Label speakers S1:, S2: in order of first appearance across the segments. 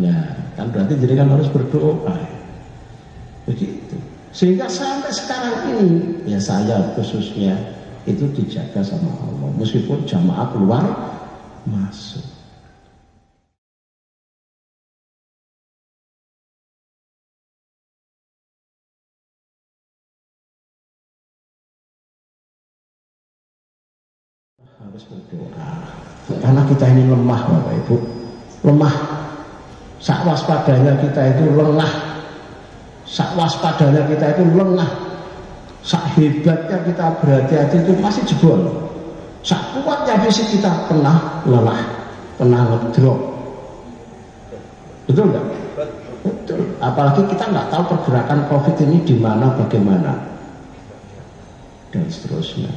S1: Ya, kan berarti jadi kan harus berdoa. Begitu. Sehingga sampai sekarang ini, ya saya khususnya itu dijaga sama Allah. Meskipun jamaah keluar masuk. Harus berdoa. Karena kita ini lemah, Bapak Ibu. Lemah. Sak waspadanya kita itu lengah. Sak waspadanya kita itu lengah. Sak hebatnya kita berhati-hati itu masih jebol. Sak kuatnya fisik kita pernah lelah, pernah ngedrop. Betul nggak? Betul. Apalagi kita nggak tahu pergerakan COVID ini di mana, bagaimana, dan seterusnya.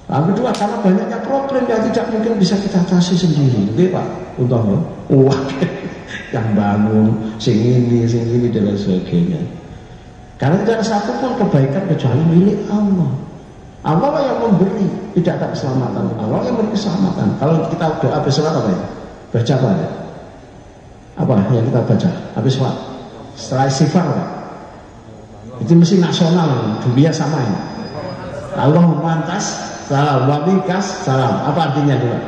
S1: Yang kedua, karena banyaknya problem yang tidak mungkin bisa kita atasi sendiri, gitu Pak. Contohnya, yang bangun, sing ini, dan lain sebagainya. Karena tidak ada satupun kebaikan kecuali milik Allah. Allah lah yang memberi, tidak ada keselamatan. Allah yang memberi keselamatan. Kalau kita doa habis sholat apa ya? Baca apa ya? Apa yang kita baca habis sholat? Setelah istighfar Pak. Itu mesti nasional, dunia sama ini. Allah mantas. Salam, wabikas, salam. Apa artinya dulu?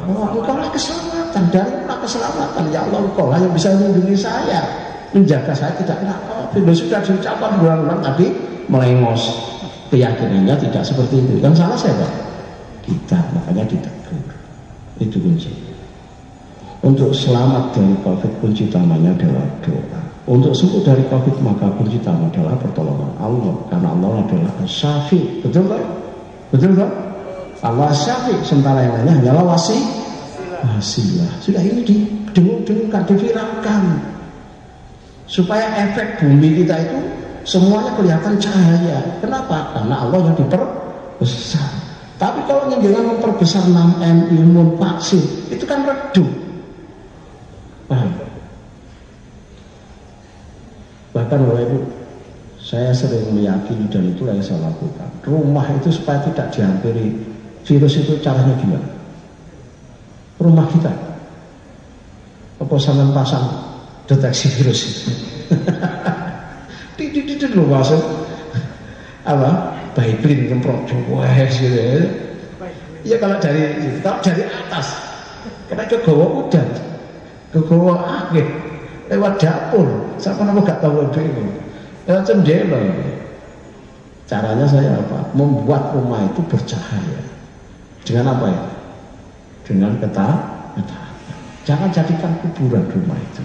S1: Allah, engkau lah keselamatan, darilah keselamatan. Ya Allah, engkau lah yang bisa melindungi saya, menjaga saya tidak kena COVID. Sudah diucapkan berulang-ulang tadi, melengos. Keyakinannya tidak seperti itu. Yang salah siapa? Kita, makanya ditegur. Itu kunci. Untuk selamat dari COVID, kunci utamanya adalah doa. Untuk sembuh dari COVID, maka kunci utama adalah pertolongan Allah. Karena Allah adalah Syafi. Betul tak? Betul tak? Allah Syafi. Sementara yang lainnya hanyalah wasilah. Sudah ini didengung-dengungkan, diviralkan. Supaya efek bumi kita itu semuanya kelihatan cahaya. Kenapa? Karena Allah yang diperbesar. Tapi kalau dengan memperbesar 6M, imun, vaksin, itu kan redup. Paham? Bahkan Bapak Ibu, saya sering meyakini dan itulah yang saya lakukan. Rumah itu supaya tidak dihampiri virus itu caranya gimana? Rumah kita, apa sampean pasang deteksi virus itu? Tidak loh masuk apa? Baiklin semprot wes gitu ya. Ya kalau dari atas, karena kegawa udan, kegawa angin. Lewat dapur, siapa nama gak tahu itu, lewat jendela. Caranya saya apa? Membuat rumah itu bercahaya. Dengan apa ya? Dengan ketaatan. Jangan jadikan kuburan rumah itu.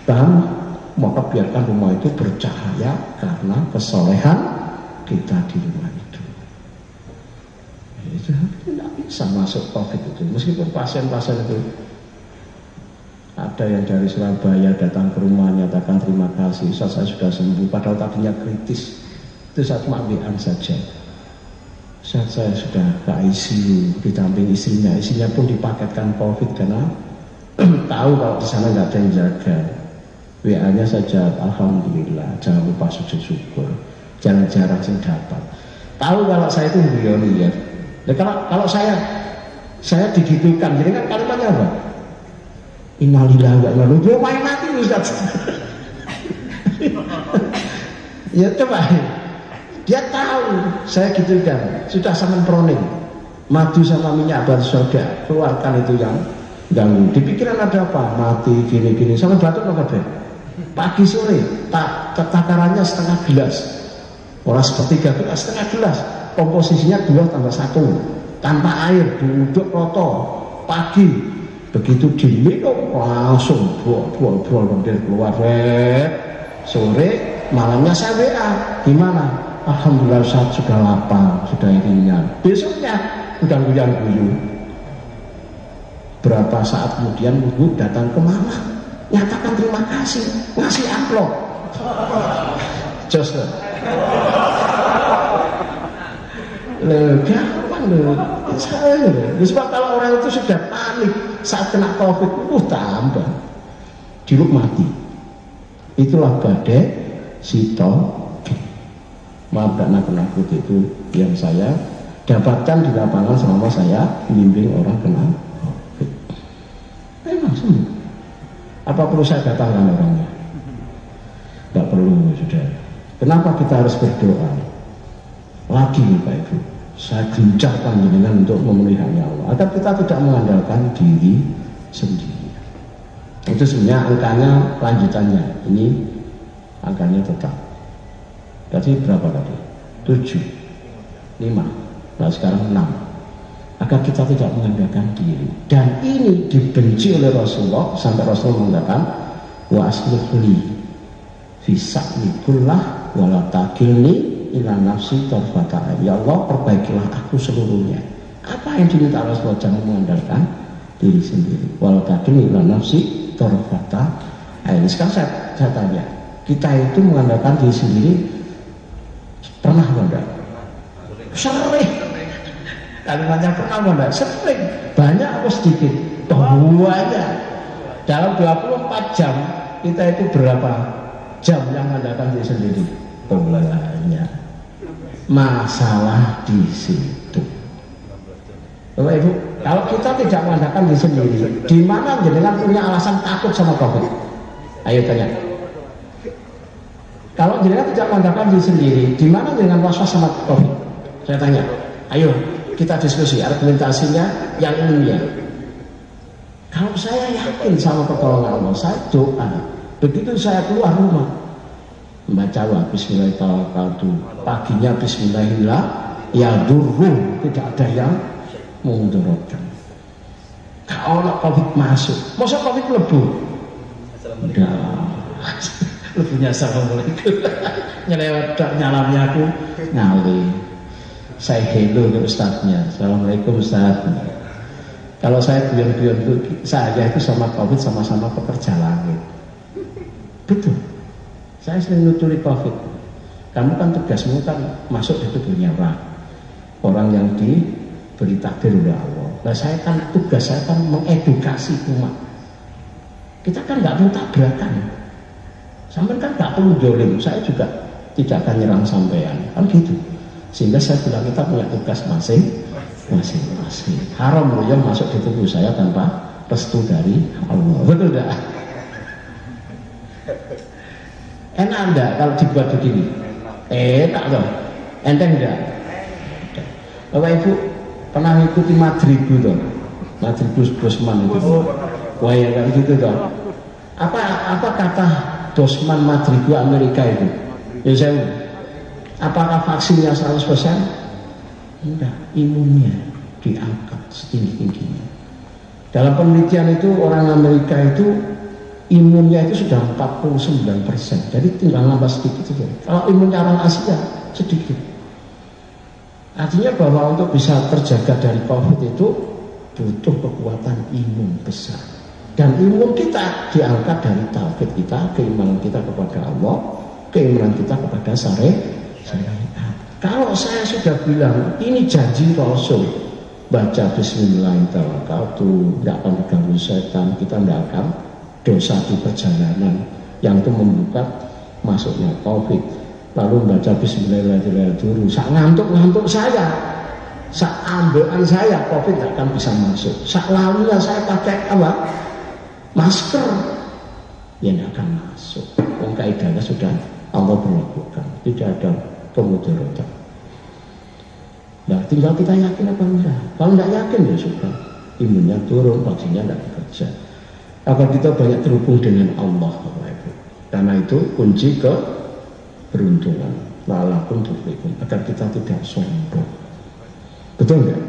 S1: Dan maka biarkan rumah itu bercahaya karena kesolehan kita di rumah itu. Itu tidak bisa masuk COVID itu, meskipun pasien-pasien itu. Ada yang dari Surabaya datang ke rumah nyatakan terima kasih, saya sudah sembuh, padahal tadinya kritis. Itu saat mabian saja. Saat saya sudah ke ICU, didamping istrinya pun dipaketkan COVID karena tahu kalau di sana nggak ada yang jaga. WA-nya saja, alhamdulillah, jangan lupa sujud syukur, jangan jarang sih dapat. Tahu kalau saya itu guyoni ya. Kalau saya digitukan, jadi kan kalimatnya apa? Innalillahi wa inna ilaihi raji'un. Main mati Ustaz. Ya coba. Dia tahu saya gitu kan. Sudah sama proning. Madu sama minyak batu surga. Keluarkan itu yang ganggu. Di pikiran ada apa? Mati gini-gini. Sama batuk apa deh? Pagi sore takarannya setengah gelas. Orang sepertiga gelas, setengah gelas. Komposisinya 2 tambah 1. Tanpa air, diuduk roto. Pagi. Begitu diminum langsung buah keluar. Sore malamnya saya WA, gimana? Alhamdulillah saat sudah lapar, sudah ringan. Besoknya udah guyu. Berapa saat kemudian ibu datang ke mama, nyatakan terima kasih, ngasih amplop. Just gampang loh. Sebab kalau orang itu sudah panik saat kena COVID, tambah jeruk mati. Itulah badai sitokin. Maaf karena penakut itu yang saya dapatkan di lapangan selama saya membimbing orang kena COVID. Memang sembuh. Apa perlu saya datangkan orangnya? Tidak perlu, sudah. Kenapa kita harus berdoa? Lagi Bapak Ibu, saya gencarkan dengan untuk memenuhi hanya Allah, agar kita tidak mengandalkan diri sendiri. Itu sebenarnya angkanya lanjutannya. Ini angkanya tetap. Tadi berapa tadi? 7, 5. Nah sekarang 6. Agar kita tidak mengandalkan diri. Dan ini dibenci oleh Rasulullah sampai Rasulullah mengatakan wa aslihli fi sa'ni kullah wa la takilni ila nafsi tarfata ain. Ya Allah, perbaikilah aku seluruhnya. Apa yang diminta Rasulullah? Jangan mengandalkan diri sendiri. Wa la takilni ila nafsi tarfata ain. Sekarang saya tanya, kita itu mengandalkan diri sendiri pernah enggak? Sering. Kalimatnya pernah enggak? Sering. Banyak atau sedikit? Banyak. Dalam 24 jam kita itu berapa jam yang mengandalkan diri sendiri? Banyak. Masalah di situ. Bapak Ibu, kalau kita tidak mengandalkan diri sendiri, di mana jenengan punya alasan takut sama COVID? Ayo tanya. Kalau jenengan tidak mengandalkan diri sendiri, di mana jenengan was-was sama COVID? Saya tanya. Ayo kita diskusi argumentasinya yang ilmiah. Kalau saya yakin sama pertolongan Allah, saya doa. Begitu saya keluar rumah, membaca Bismillahirrahmanirrahim, paginya Bismillahirrahmanirrahim, ya durruh, tidak ada yang memudaratkan. Kalau COVID masuk, masa COVID lebu? Udah, lebunya assalamualaikum. Nyelewat nyalamnya aku ngalih. Saya hello ke ustadznya, assalamualaikum ustadz. Kalau saya guyon-guyon itu, saya itu sama COVID sama-sama pekerja langit. Betul. Saya sering nuturi COVID. Kamu kan tugasmu kan masuk di tubuhnya orang yang diberi takdir oleh Allah. Nah saya kan tugas saya kan mengedukasi umat. Kita kan nggak perlu tabrakan. Sampai kan nggak perlu jolim. Saya juga tidak akan nyerang sampean. Kan gitu. Sehingga saya bilang kita punya tugas masing-masing. Haram loh yang masuk di tubuh saya tanpa restu dari Allah. Betul tidak? Enak enggak kalau dibuat begini? Enak loh. Enteng enggak? Bapak Ibu pernah ngikuti Madribu tuh? Madribu Bosman itu. Wah ya kan gitu tuh. Apa kata Bosman Madribu Amerika itu? Ya saya. Apakah vaksinnya 100%? Enggak, imunnya diangkat setinggi-tingginya. Dalam penelitian itu orang Amerika itu imunnya itu sudah 49%. Jadi tinggal nambah sedikit saja. Kalau imunnya orang Asia sedikit. Artinya bahwa untuk bisa terjaga dari COVID itu butuh kekuatan imun besar. Dan imun kita diangkat dari tauhid kita, keimanan kita kepada Allah, keimanan kita kepada syariat. Kalau saya sudah bilang ini janji Rasul, baca Bismillahirrahmanirrahim, tidak akan diganggu setan, kita tidak akan dosa di perjalanan yang itu membuka masuknya COVID. Lalu baca Bismillahirrahmanirrahim dulu, sak ngantuk saya, sak ambekan saya COVID tidak akan bisa masuk. Sak lalunya saya pakai apa? Masker, ya tidak akan masuk. Kaidahnya sudah Allah berlakukan, tidak ada kemudaratan. Nah, tinggal kita yakin apa enggak. Kalau enggak yakin ya sudah, imunnya turun, vaksinnya enggak bekerja. Agar kita banyak terhubung dengan Allah, Bapak Ibu. Karena itu kunci keberuntungan. La'alakum tuflihun, agar kita tidak sombong. Betul enggak?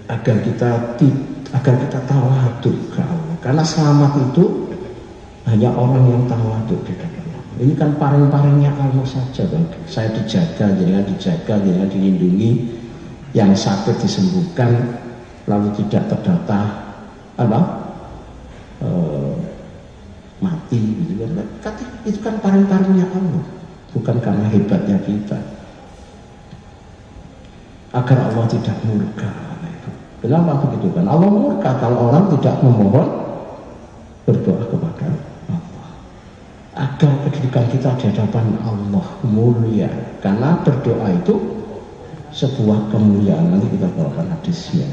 S1: Agar kita tawadhu ke Allah. Karena selamat itu hanya orang yang tawadhu di dalam. Ini kan paring-paringnya Allah saja, Bang. Saya dijaga, jangan dilindungi, yang sakit disembuhkan, lalu tidak terdata mati, gitu kan? Itu kan paring-paringnya Allah, bukan karena hebatnya kita. Agar Allah tidak murka. Kenapa begitu kan? Allah murka kalau orang tidak memohon berdoa kepada agar kedudukan kita di hadapan Allah mulia. Karena berdoa itu sebuah kemuliaan. Nanti kita bawakan hadisnya.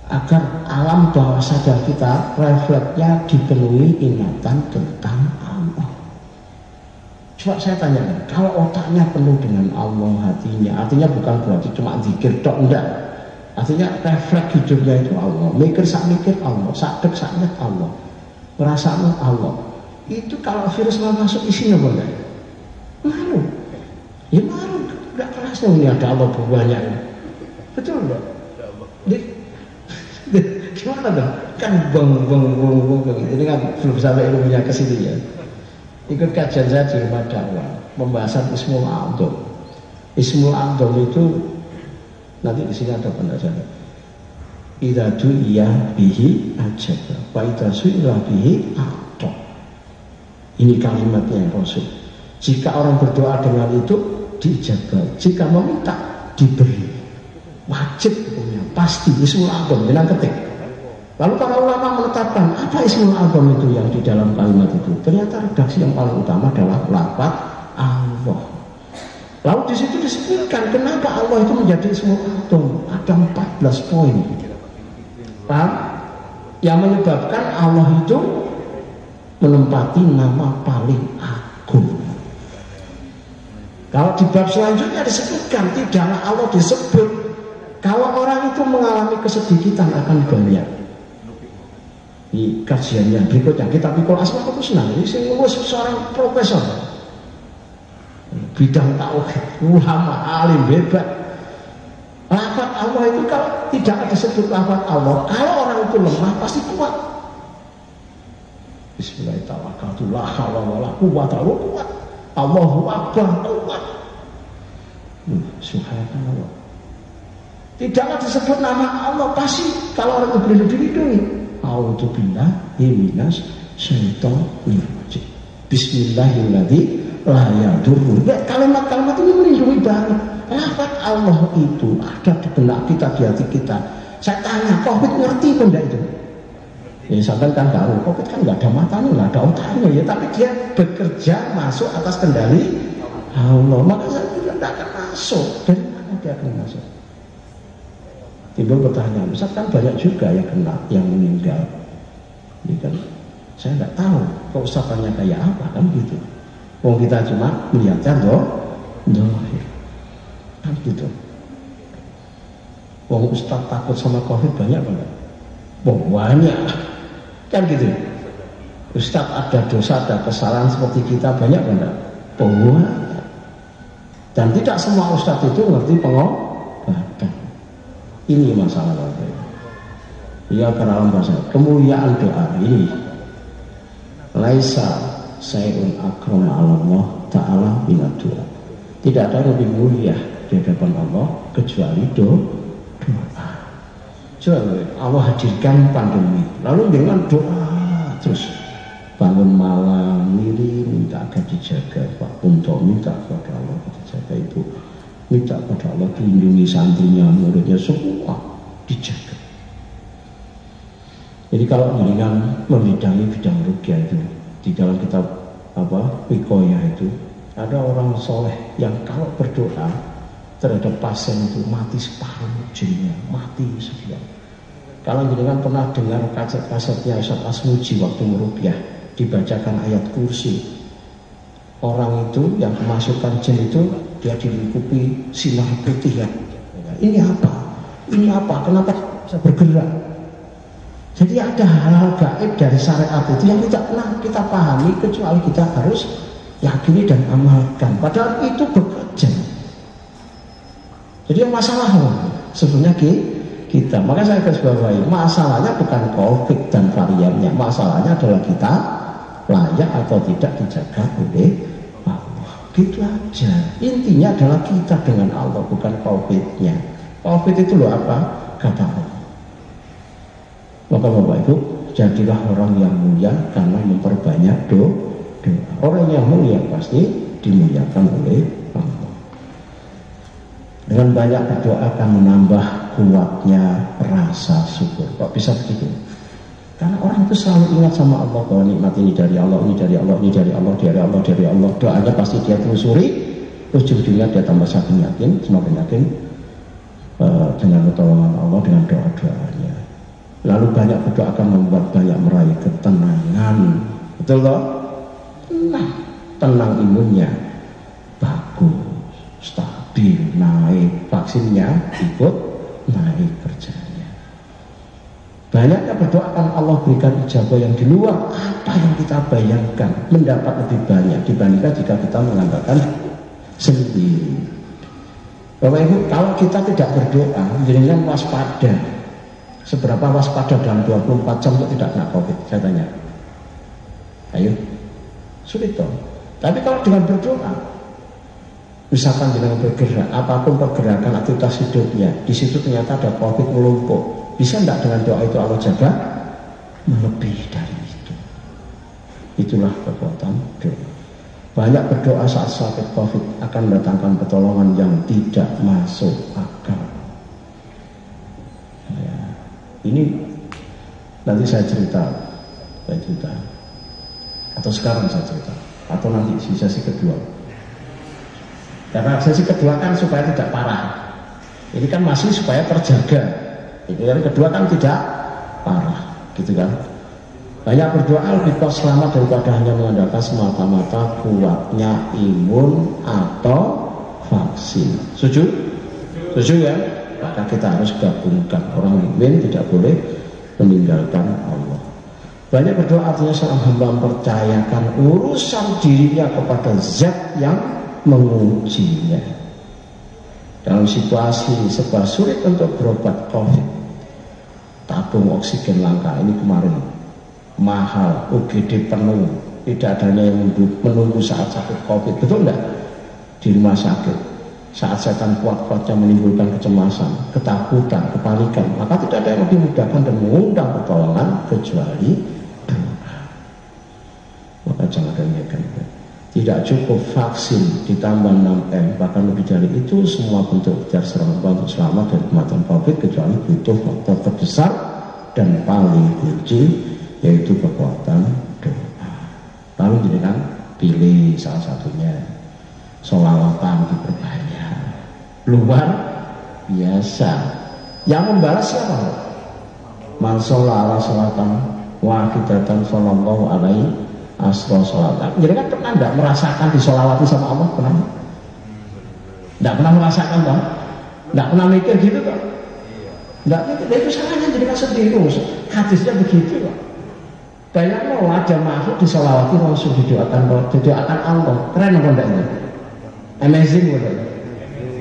S1: agar alam bawah sadar kita refleksnya dipenuhi ingatan tentang Allah. Coba saya tanyakan, kalau otaknya penuh dengan Allah, hatinya, artinya bukan berarti cuma zikir tok, enggak. Artinya refleks hidupnya itu Allah, mikir Allah, sadek Allah, perasaan Allah. Itu kalau virus mau masuk isinya boleh malu, ya malu, enggak kerasnya ini ada Allah banyak, betul enggak? Gimana dong? Kan bong ini kan belum sampai ilmunya ke sini ya. Ikut kajian saya di rumah dakwah, pembahasan Ismul A'dzam. Ismul A'dzam itu nanti di sini ada penjelasannya. Idza du'iya bihi ajaba, wa idza su'ila bihi a'ta. Ini kalimatnya yang Rasul. Jika orang berdoa dengan itu diijabah, jika meminta diberi. Wajib punya, pasti Ismul A'dzam, jangan ketik. Lalu para ulama menetapkan apa Ismul A'dzam itu yang di dalam kalimat itu. Ternyata redaksi yang paling utama adalah lafaz Allah. Lalu di situ disebutkan kenapa Allah itu menjadi Ismul A'dzam. Ada 14 poin. Paham? Yang menyebabkan Allah itu menempati nama paling agung. Kalau di bab selanjutnya disebutkan tidaklah Allah disebut kalau orang itu mengalami kesedikitan akan banyak. Di kajiannya berikutnya kita pikul Asmaul Husna, ini seorang profesor bidang tauhid, ulama, alim, hebat. Lafaz Allah itu kalau tidak disebut lafaz Allah, kalau orang itu lemah pasti kuat. Bismillahirrahmanirrahim. La haula wala quwwata illa billah. Allahu akbar, kuat. Subhanallah. Tidaklah disebut nama Allah, pasti kalau orang itu boleh dilindungi. A'udzubillahi minas syaitonir rajim. Bismillahirrahmanirrahim. La yadurru. Kalimat-kalimat ini melindungi banget. Lafaz Allah itu ada di benak kita, di hati kita. Saya tanya, Covid ngerti pun enggak itu? Ya sampai kan tahu, Covid kan nggak ada matanya, nggak ada otaknya ya, tapi dia bekerja masuk atas kendali Allah. Maka saya tidak akan masuk. Dari mana dia akan masuk? Timbul pertanyaan, Ustaz kan banyak juga yang kena, yang meninggal. Ini kan saya nggak tahu kok Ustaz tanya kayak apa kan gitu. Wong kita cuma melihatnya dohir kan gitu. Wong Ustaz takut sama Covid banyak banget. Banyak kan gitu. Ustaz ada dosa, ada kesalahan seperti kita banyak banget. Banyak. Dan tidak semua Ustaz itu ngerti pengobatan. Ini masalah apa ini? Ya karena alam bahasa kemuliaan doa ini laisa sayun akram Allah ta'ala bila doa. Tidak ada yang lebih mulia di hadapan Allah kecuali doa. Coba Allah hadirkan pandemi, lalu dengan doa terus bangun malam miri minta agar dijaga, Pak Punto minta kepada Allah dijaga, Ibu minta kepada Allah dilindungi santrinya, muridnya semua dijaga. Jadi kalau dengan membidangi bidang ruqyah itu di dalam kitab Wiqayah itu ada orang soleh yang kalau berdoa terhadap pasien itu mati separuh jinnya, mati sekian. Kalau jenengan pernah dengar kaset-kasetnya Ustaz Asmuji waktu meruqyah dibacakan ayat kursi, orang itu yang kemasukan jin itu dia dilingkupi sinar putih ya. Ini apa? Ini apa? Kenapa bisa bergerak? Jadi ada hal-hal gaib dari syariat itu yang tidak pernah kita pahami kecuali kita harus yakini dan amalkan. Padahal itu bekerja. Jadi yang masalah sebenarnya kita. Maka saya garis bawahi, masalahnya bukan Covid dan variannya, masalahnya adalah kita layak atau tidak dijaga oleh Allah. Gitu aja. Intinya adalah kita dengan Allah, bukan Covid-nya. Covid itu loh apa? Kata Allah. Maka Bapak Ibu, jadilah orang yang mulia karena memperbanyak doa. Orang yang mulia pasti dimuliakan oleh Allah. Dengan banyak berdoa akan menambah kuatnya rasa syukur. Kok bisa begitu? Karena orang itu selalu ingat sama Allah bahwa nikmat ini dari Allah, ini dari Allah, ini dari Allah, dari Allah, dari Allah. Doanya pasti dia telusuri. Ujung-ujungnya dia tambah semakin yakin dengan pertolongan Allah, dengan doa-doanya. Lalu banyak berdoa akan membuat banyak meraih ketenangan. Betul toh? Tenang imunnya bagus, stabil, naik, vaksinnya ikut naik kerjanya. Banyaknya berdoa akan Allah berikan ijabah yang di luar apa yang kita bayangkan, mendapat lebih banyak dibandingkan jika kita mengandalkan sendiri. Bapak Ibu, kalau kita tidak berdoa, jangan waspada. Seberapa waspada dalam 24 jam untuk tidak kena COVID? Saya tanya. Ayo, sulit toh. Tapi kalau dengan berdoa, misalkan dengan bergerak, apapun pergerakan aktivitas hidupnya, di situ ternyata ada COVID melumpuk, bisa enggak dengan doa itu Allah jaga? Melebihi dari itu. Itulah kekuatan doa. Banyak berdoa saat sakit COVID akan mendatangkan pertolongan yang tidak masuk akal. Ya, ini nanti saya cerita, atau sekarang saya cerita, atau nanti di sesi kedua. Karena sesi kedua kan supaya tidak parah. Ini kan masih supaya terjaga. Ini yang kedua kan tidak parah, gitu kan? Banyak berdoa lebih kuat selamat daripada hanya mengandalkan semata-mata kuatnya imun atau vaksin. Setuju? Setuju ya? Maka kita harus gabungkan. Orang mukmin tidak boleh meninggalkan Allah. Banyak berdoa artinya seorang hamba mempercayakan urusan dirinya kepada zat yang mengujinya. Dalam situasi serba sulit untuk berobat COVID, tabung oksigen langka ini kemarin mahal, UGD penuh, tidak adanya yang menunggu saat sakit COVID, betul enggak? Di rumah sakit, saat setan kuat-kuatnya menimbulkan kecemasan, ketakutan, kepanikan, maka tidak ada yang lebih mudahkan dan mengundang pertolongan kecuali doa. Maka jangan remehkan. Tidak cukup vaksin ditambah 6M, bahkan lebih dari itu semua bentuk kejar serangga untuk selamat dari kematian COVID, kecuali butuh faktor terbesar dan paling kunci, yaitu kekuatan doa. Lalu jadi kan pilih salah satunya, sholawatan diperbanyak, luar biasa. Yang membalas siapa? Man sholala sholatan wahidatan sallallahu alaihi asro sholawat. Jadi kan pernah enggak merasakan disolawati sama Allah? Pernah? Enggak pernah merasakan toh? Enggak pernah mikir gitu toh? Enggak mikir, itu salahnya jadi kan sendiri. Hadisnya begitu kok. Bayangkan ada makhluk disolawati langsung didoakan Allah. Keren apa enggak ini? Amazing betul.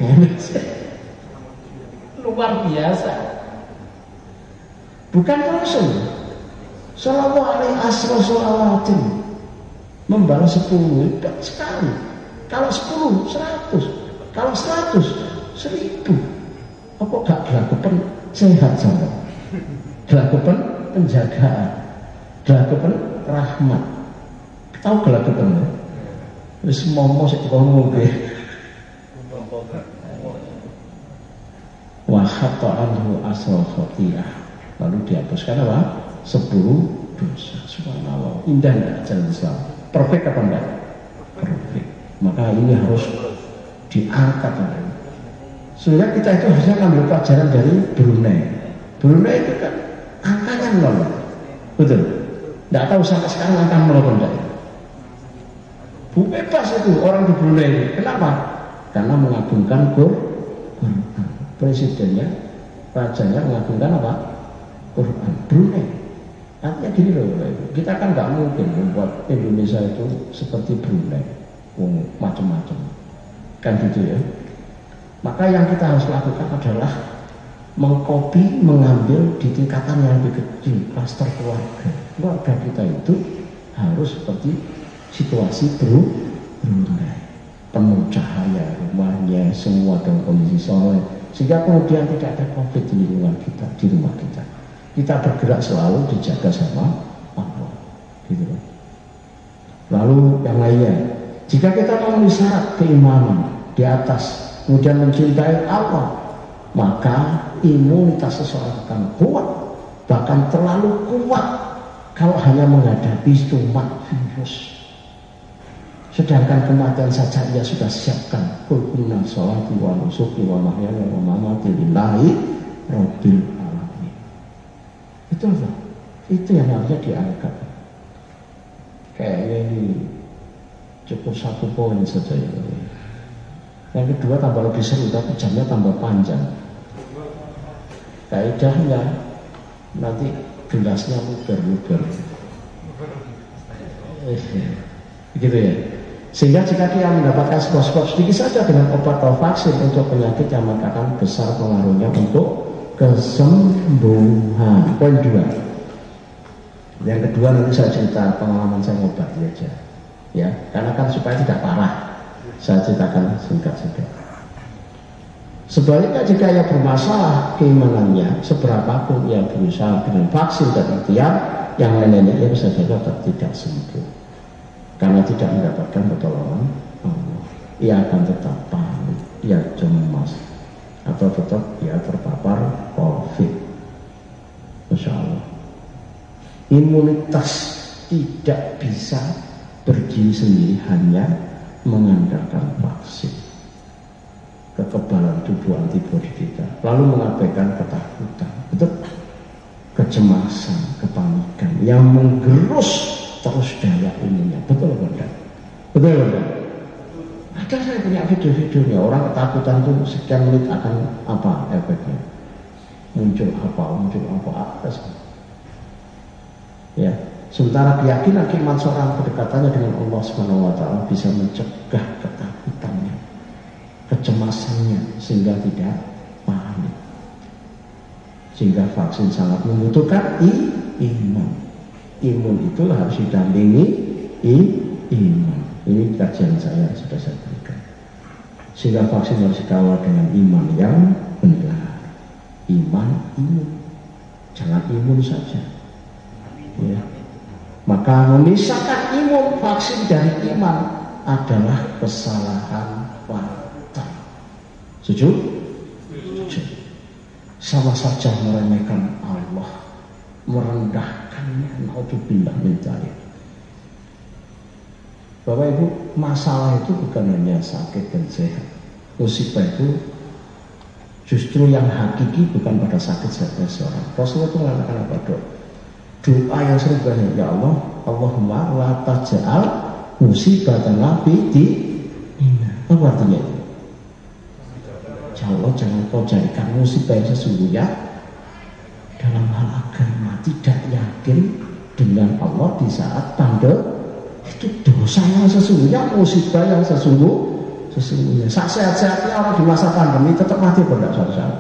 S1: Amazing. Luar biasa. Bukan Rasul. Sallallahu alaihi asro sholawatin. Membalas 10 sekali. Kalau 10, 100. Kalau 100, 1000. Apa gak gelagapan sehat sama? Gelagapan penjagaan. Gelagapan rahmat. Tahu gelagapan ya? Wis momo sik dikono kowe. Wa khata'anhu asra khatiyah. Lalu dihapuskan apa? 10 dosa. Subhanallah. Indah enggak jalan Islam? Perfect apa enggak? Perfect. Maka ini harus diangkat. Sehingga kita itu harusnya ambil pelajaran dari Brunei. Brunei itu kan angkanya 0. Betul? Enggak tahu sampai sekarang angka 0 apa enggak. Bebas itu orang di Brunei. Kenapa? Karena mengagungkan Quran. Presidennya, rajanya mengagungkan apa? Quran. Brunei. Artinya gini loh, kita kan nggak mungkin membuat Indonesia itu seperti Brunei, macam-macam, kan gitu ya. Maka yang kita harus lakukan adalah mengcopy, mengambil di tingkatan yang lebih kecil, klaster keluarga. Keluarga kita itu harus seperti situasi Brunei, penuh cahaya, rumahnya semua dalam kondisi soleh, sehingga kemudian tidak ada COVID di lingkungan kita, di rumah kita. Kita bergerak selalu dijaga sama Allah, gitu. Lalu yang lainnya, jika kita memenuhi syarat keimanan di atas, kemudian mencintai Allah, maka imunitas seseorang akan kuat, bahkan terlalu kuat kalau hanya menghadapi cuma virus. Sedangkan kematian saja ia sudah siapkan. Qul inna sholati wa nusuki wa mahyaya wa mamati lillahi rabbil alamin. Betul tak? Itu yang harusnya diangkat. Kayaknya ini cukup 1 poin saja ya. Yang kedua tambah lebih seru, tapi jamnya tambah panjang. Kaidahnya nanti gelasnya luber-luber. Begitu ya. Sehingga jika kita mendapatkan sebab-sebab sedikit saja dengan obat atau vaksin untuk penyakit yang akan besar pengaruhnya untuk kesembuhan. Poin 2. Yang kedua nanti saya cerita pengalaman saya ngobati aja. Ya, karena kan supaya tidak parah. Saya ceritakan singkat-singkat. Sebaliknya jika ia bermasalah keimanannya, seberapapun ia berusaha dengan vaksin dan ikhtiar, yang lainnya ia bisa saja tetap tidak sembuh. Karena tidak mendapatkan pertolongan Allah. Ia akan tetap panik, ia cemas, atau tetap ia terpapar COVID. Masya Allah. Imunitas tidak bisa berdiri sendiri hanya mengandalkan vaksin, kekebalan tubuh antibodi kita, lalu mengabaikan ketakutan, betul, kecemasan, kepanikan yang menggerus terus daya imunnya, betul betul, betul betul. Ada saya punya video-videonya orang ketakutan itu sekian menit akan apa efeknya, muncul apa, ada semua. Ya. Sementara keyakinan iman seorang kedekatannya dengan Allah SWT bisa mencegah ketakutannya, kecemasannya, sehingga tidak panik. Sehingga vaksin sangat membutuhkan iman. Imun itu harus didampingi iman. Ini kajian saya sudah saya berikan. Sehingga vaksin harus dikawal dengan iman yang benar. Iman. Jangan imun saja. Ya. Maka memisahkan imun vaksin dari iman adalah kesalahan fatal. Setuju? Setuju. Sama saja meremehkan Allah, merendahkannya. Naudzubillah min dzalik. Bapak Ibu, masalah itu bukan hanya sakit dan sehat. Musibah itu justru yang hakiki bukan pada sakit seseorang. Rasulullah itu mengatakan apa, Dok? Doa yang sering banyak, ya Allah, Allahumma la taj'al musibatana fi dinina. Apa artinya itu? Ya Allah, jangan kau jadikan musibah yang sesungguhnya dalam hal agama. Tidak yakin dengan Allah di saat pandemi, itu dosa yang sesungguhnya, musibah yang sesungguhnya. Sehat-sehatnya orang di masa pandemi tetap mati pada suatu saat,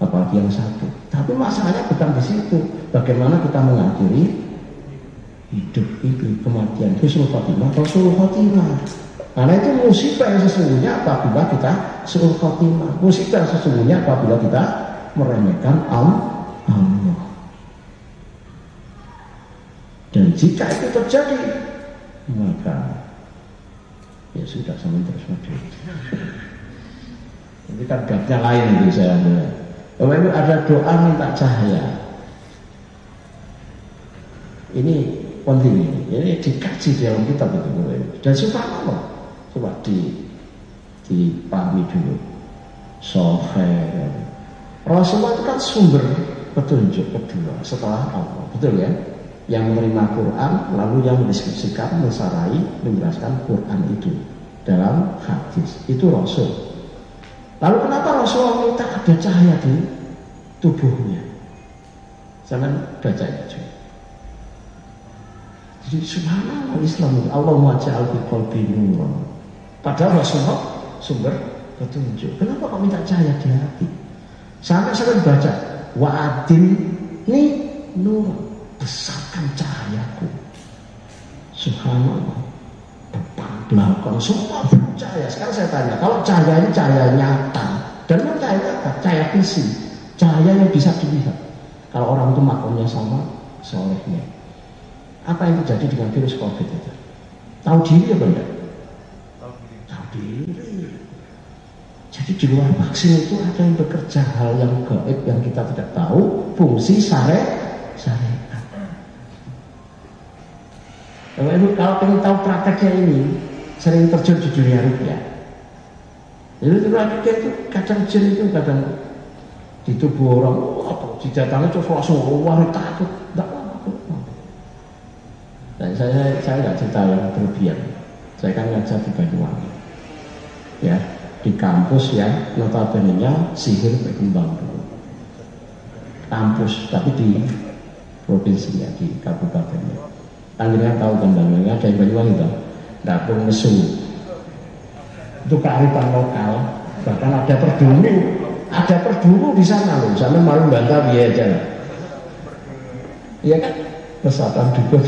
S1: apalagi yang sakit. Tapi masalahnya bukan di situ. Bagaimana kita mengakhiri hidup itu, kematian, husnul khotimah, rasul khotimah. Karena itu musibah yang sesungguhnya apabila kita husnul khotimah. Musibah yang sesungguhnya apabila kita meremehkan Allah. Dan jika itu terjadi, maka ya sudah, sama terus maju. Ini kan babnya lain itu saya mulai. Kalau ada doa minta cahaya, ini penting, ini dikaji dalam kitab itu. Dan subhanallah, coba dipahami dulu. Sofer, Rasulullah itu kan sumber petunjuk kedua setelah Allah, betul ya? Yang menerima Quran, lalu yang mendiskusikan, mensarai, menjelaskan Quran itu dalam hadis, itu Rasul. Lalu kenapa Rasulullah minta ada cahaya di tubuhnya? Jangan baca itu. Jadi subhanallah Islam itu Allahumma ja'al fi qalbi nuran. Padahal Rasulullah sumber petunjuk. Kenapa kok minta cahaya di hati? Sampai sering baca wa'adin ni nur, besarkan cahayaku. Subhanallah. Depan belakang semua cahaya. Sekarang saya tanya, kalau cahaya ini cahaya nyata, dan memang cahaya apa? Cahaya fisik, cahaya yang bisa dilihat. Kalau orang itu makomnya sama solehnya, apa yang terjadi dengan virus COVID itu? Tahu diri apa enggak? Tahu diri. Jadi di luar vaksin itu ada yang bekerja hal yang gaib yang kita tidak tahu, fungsi syariat. Kalau ingin tahu prakteknya ini, sering terjun di dunia rupiah. Jadi rupiah itu kadang jin itu kadang di tubuh orang, apa didatangi terus langsung wah takut, tidak takut. Dan saya nggak cerita yang berlebihan. Saya kan ngajar di Banyuwangi, ya di kampus yang notabene-nya sihir berkembang dulu. Kampus tapi di provinsinya, di kabupatennya. Tangerang tahu kan Banyuwangi, ada yang Banyuwangi itu, dapur nesu. Itu kearifan lokal. Bahkan ada perdulu di sana loh. Sana malu bantah biaya aja. Iya kan? Persatuan Dukun.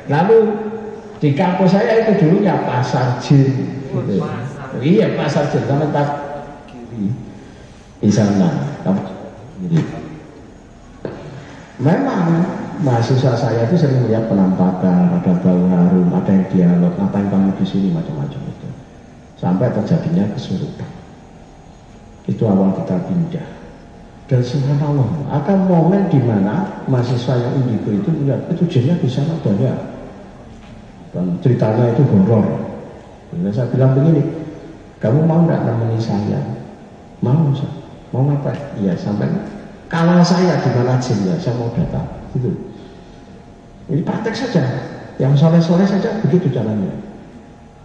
S1: Lalu di kampus saya itu dulunya pasar jin. Gitu. Iya pasar jin, karena tak kiri di sana. Jadi, memang mahasiswa saya itu sering melihat penampakan, ada bau harum, ada yang dialog, ngapain kamu di sini, macam-macam itu. Sampai terjadinya kesurupan. Itu awal kita pindah. Dan subhanallah, ada momen di mana mahasiswa yang indigo itu melihat itu jinnya di sana banyak. Dan ceritanya itu horor. Dan saya bilang begini, kamu mau nggak nemeni saya? Mau, mau apa? Iya, sampai kalau saya di mana jinnya, saya mau datang. Gitu. Ini praktek saja, yang soleh-soleh saja begitu jalannya.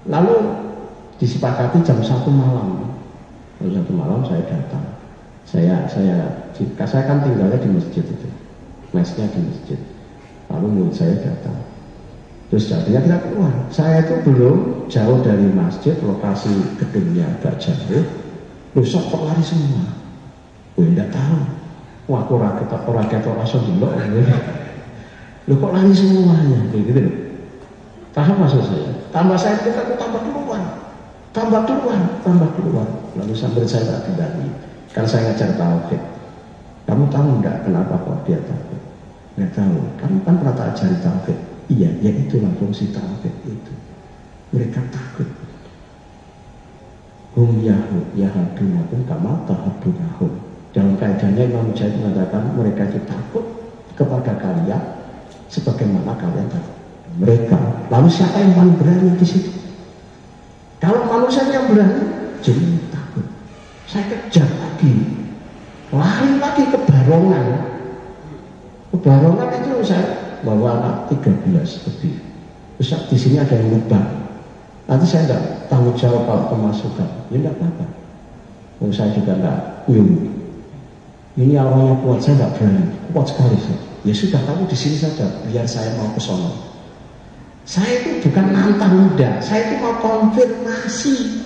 S1: Lalu disepakati jam 1 malam. Jam 1 malam saya datang. Saya kan tinggalnya di masjid itu, mesnya di masjid. Lalu murid saya datang. Terus jadinya kita keluar. Saya itu belum jauh dari masjid, lokasi gedungnya agak jauh. Besok kok lari semua. Gue tidak tahu. Wah, orang langsung dulu. Lu kok lari semuanya? Gitu loh. Paham maksud saya? Tambah saya kita tambah keluar. Lalu sambil saya tak kendali. Kan saya ngajar tauhid. Kamu tahu enggak kenapa kok dia takut? Nggak tahu. Kamu kan pernah tak ajari tauhid. Iya, ya itulah fungsi tauhid itu. Mereka takut. Hum yahadunakum kama tahadunahum. Dalam kaidahnya Imam Mujahid mengatakan mereka itu takut kepada kalian sebagaimana kalian takut mereka. Lalu siapa yang paling berani di situ? Kalau manusia yang berani, jin takut. Saya kejar lagi, lari lagi ke Barongan. Ke Barongan itu saya bawa anak 13 lebih. Terus di sini ada yang nebak. Nanti saya tidak tanggung jawab kalau pemasukan. Ya tidak apa-apa. Saya juga tidak nyuruh. Ini awalnya kuat, saya tidak berani. Kuat sekali saya. Ya sudah, kamu di sini saja, biar saya mau ke sono. Saya itu bukan nantang, enggak. Saya itu mau konfirmasi.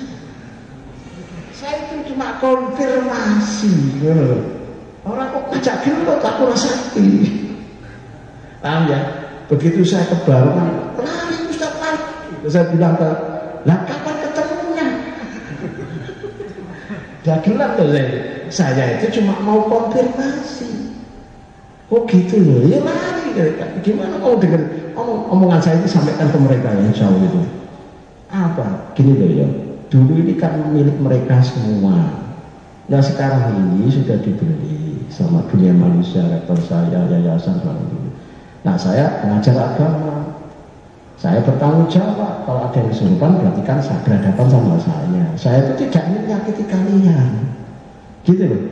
S1: Saya itu cuma konfirmasi. Orang kok ngajak gelut, aku rasaki. Paham ya? Begitu saya ke Barongan, lari Ustaz lari. Saya bilang ke, lah kapan ketemunya? Gak gelap tuh saya itu cuma mau konfirmasi. Oh gitu loh, ya lari. Gimana mau dengar omongan saya itu sampaikan ke mereka yang jauh itu. Apa? Gini loh ya, dulu ini kan milik mereka semua. Nah sekarang ini sudah dibeli sama dunia manusia, rektor saya, yayasan dulu. Nah saya mengajar agama, saya bertanggung jawab. Kalau ada yang kesurupan berarti kan saya berhadapan sama saya. Saya itu tidak ingin menyakiti kalian, gitu loh.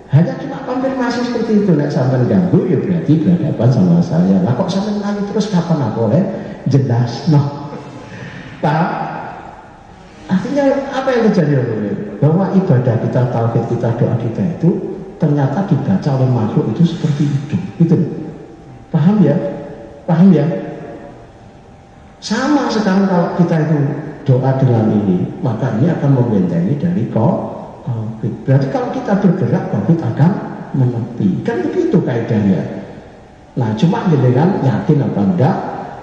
S1: Hanya cuma konfirmasi seperti itu. Nek sampai ganggu ya berarti berhadapan sama saya. Lah kok sampai lagi terus kapan aku oleh jelas noh. Pak, artinya apa yang terjadi? Bahwa ibadah kita, tauhid kita, doa kita itu ternyata dibaca oleh makhluk itu seperti itu, gitu loh. Paham ya? Paham ya? Sama sekarang kalau kita itu doa dengan ini, maka ini akan membentengi dari COVID. Berarti kalau kita bergerak, COVID akan menepi. Kan begitu kaidahnya. Nah, cuma dengan yakin apa enggak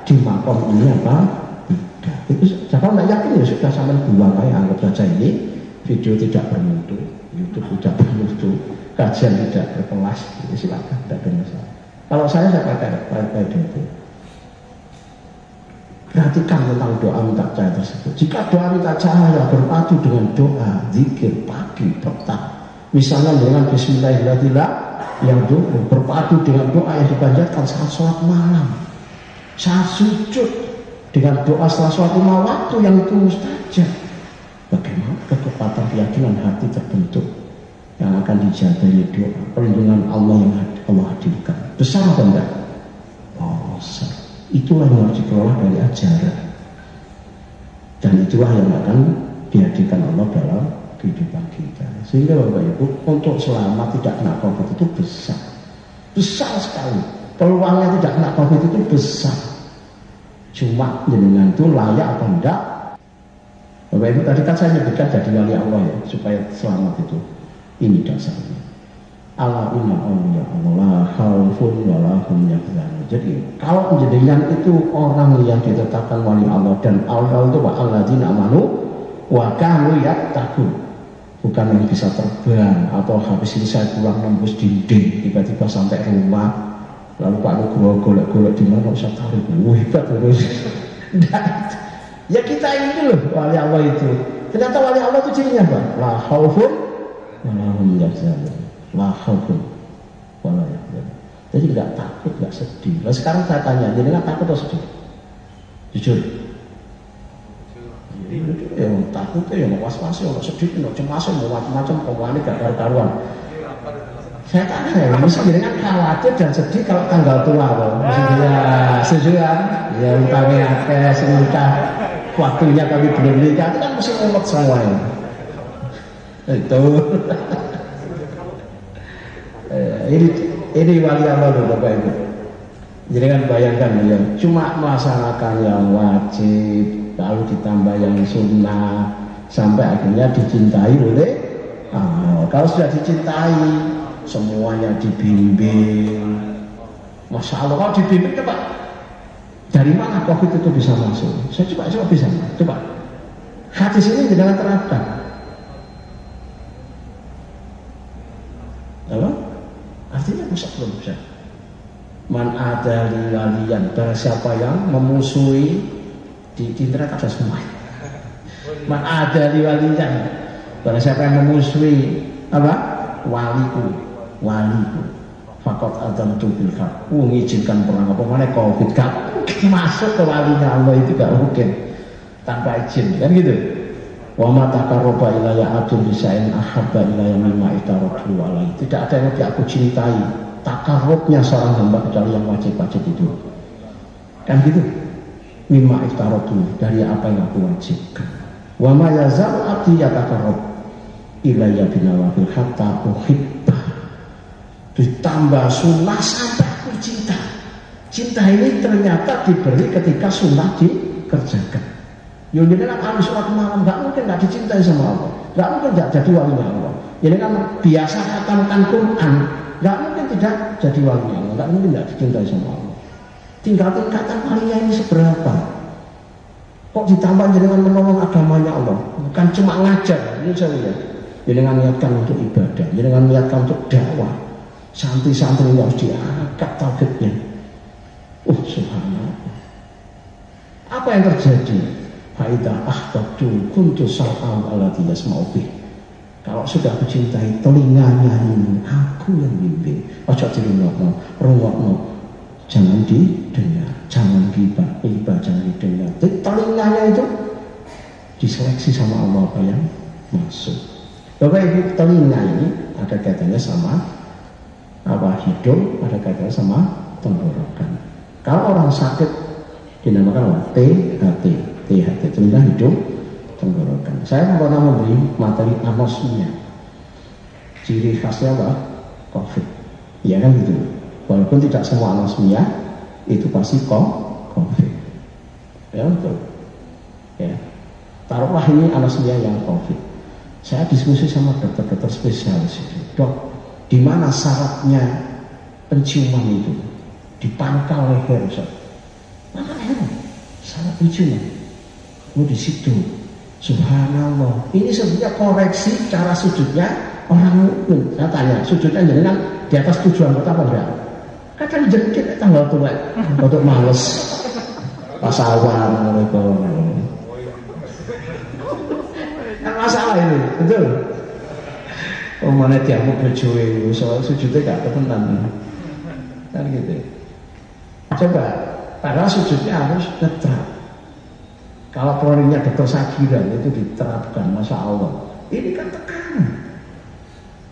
S1: di makom ini apa tidak. Itu siapa enggak yakin ya sudah sampai buang aja, anggap saja ini video tidak bermutu, YouTube tidak bermutu, kajian tidak berkelas. Jadi silakan, tidak ada masalah. Kalau saya pakai kaidah itu. Perhatikan tentang doa minta cahaya tersebut. Jika doa minta cahaya berpadu dengan doa, zikir pagi, petang, misalnya dengan Bismillahirrahmanirrahim yang dulu berpadu dengan doa yang dipanjatkan saat sholat malam, saat sujud dengan doa setelah sholat 5 waktu yang itu mustajab. Bagaimana kekuatan keyakinan hati terbentuk? yang akan dijabai doa, perlindungan Allah yang Allah hadirkan. Besar atau enggak? Oh, besar. Itulah yang harus dikelola dari ajaran. Dan itulah yang akan dihadirkan Allah dalam kehidupan kita. Sehingga Bapak Ibu, untuk selamat tidak kena COVID itu besar. Besar sekali. Peluangnya tidak kena COVID itu besar. Cuma jenengan itu layak apa enggak? Bapak Ibu, tadi kan saya nyebutkan jadi wali Allah ya, supaya selamat itu. Ini dasarnya. Ala inna awliya Allah la khaufun wa la hum yahzanun. Jadi kalau jenengan itu orang yang ditetapkan wali Allah, dan Allah itu wa alladzina amanu wa kanu yattaqun. Bukan yang bisa terbang atau habis ini saya pulang nembus dinding tiba-tiba sampai rumah lalu Pak Nugroho golek-golek di mana usah tarik, hebat terus. Ya kita ini loh wali Allah itu. Ternyata wali Allah itu cirinya apa? La khaufun wa la hum yahzanun. La khaufun wa la yahzanun. Jadi tidak takut, tidak sedih. Nah sekarang saya tanya, jadi nggak takut atau sedih? Jujur. Ya takut ya, was-was ya, sedih, cemas, mau macam-macam, kemana gak karuan. Saya tanya ya, mesti dengan khawatir dan sedih kalau tanggal tua loh. Maksudnya setuju kan? Ya utangnya akeh, senikah, waktunya kami belum nikah, itu kan mesti ngomot semuanya. Itu. Ini wali Allah loh Bapak Ibu. Jadi kan bayangkan ya, cuma melaksanakan yang wajib, lalu ditambah yang sunnah, sampai akhirnya dicintai oleh Allah. Kalau sudah dicintai, semuanya dibimbing. Masya Allah, kalau dibimbing coba, dari mana COVID itu bisa masuk? Saya coba bisa, coba. Hadis ini jangan terapkan. Apa? Artinya belum bisa. Man ada waliyan, barang siapa yang memusuhi di internet ada semua. Man ada waliyan, barang siapa yang memusuhi apa? Waliku, fakot adam tu bilhaq. Mengizinkan perang apa mana COVID gak masuk ke walinya Allah itu gak mungkin tanpa izin kan gitu. Wa ma taqarraba ilayya abdun bisa'in ahabba ilayya mimma iftaratu alaihi. Tidak ada yang tidak aku cintai takarrubnya seorang hamba kecuali yang wajib-wajib itu. Kan gitu. Mimma iftaratu, dari apa yang aku wajibkan. Wa ma yazal abdi yataqarrab ilayya binawafil hatta uhibba. Ditambah sunnah sampai aku cinta. Cinta ini ternyata diberi ketika sunnah dikerjakan. Yang ini kan ahli sholat malam, nggak mungkin nggak dicintai sama Allah, nggak mungkin nggak jadi walinya Allah. Ini kan biasa katakan Quran, nggak mungkin tidak jadi walinya Allah, nggak mungkin nggak dicintai sama Allah. Tinggal tingkatan walinya ini seberapa? Kok ditambah dengan menolong agamanya Allah, bukan cuma ngajar, ini saya lihat. Dengan niatkan untuk ibadah, dengan niatkan untuk dakwah, santri-santri yang harus diangkat targetnya. Subhanallah. Apa yang terjadi? Faidah ahdabtu kuntu sal'am alladhi yasma'u bih. Kalau sudah aku cintai, telinganya ini aku yang bimbing. Ojo dirungokno, rungokno. Jangan didengar, jangan gibah, jangan didengar. Telinganya itu diseleksi sama Allah apa yang masuk. Bapak Ibu, telinga ini ada kaitannya sama apa hidung, ada kaitannya sama tenggorokan. Kalau orang sakit dinamakan apa? THT. THT, telinga, hidung, tenggorokan. Saya pernah memberi materi anosmia. Ciri khasnya apa? COVID. Ya kan gitu. Walaupun tidak semua anosmia itu pasti COVID. Ya betul. Ya. Taruhlah ini anosmia yang COVID. Saya diskusi sama dokter-dokter spesialis itu. Dok, di mana syaratnya penciuman itu? Di pangkal leher, Ustaz. Mana leher? Syarat penciuman. Di situ, subhanallah. Ini sebenarnya koreksi cara sujudnya orang mukmin. Saya tanya, sujudnya jadi kan di atas 7 anggota apa enggak? Kadang jengkit tanggal tua, untuk males. Pasawan, kan masalah ini, betul. Mana diamuk berjuang, soal sujudnya gak ketentan, kan gitu. Coba, padahal sujudnya harus netral. Kalau polringnya Dr. Sagiran itu diterapkan, Masya Allah. Ini kan tekanan.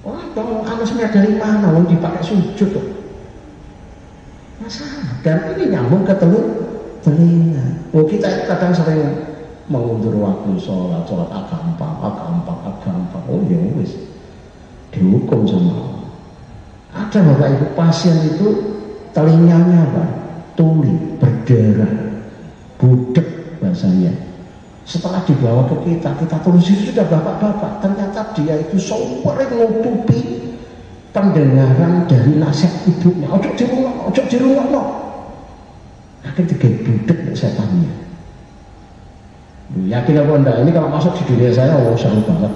S1: Orang Kalau anusnya dari mana? Mau dipakai sujud kok. Masalah. Dan ini nyambung ke telinga. Oh, kita itu kadang sering mengundur waktu sholat gampang. Oh ya wis dihukum sama Allah. Ada bapak ibu pasien itu telinganya apa? Tuli, berdarah, budek bahasanya. Setelah dibawa ke kita telusuri sudah bapak-bapak, ternyata dia itu sering nutupi pendengaran dari nasihat ibunya. Ojo dirungokno. Akhirnya tiga budek setannya. Yakin apa enggak? Ini kalau masuk di dunia saya, oh seru banget.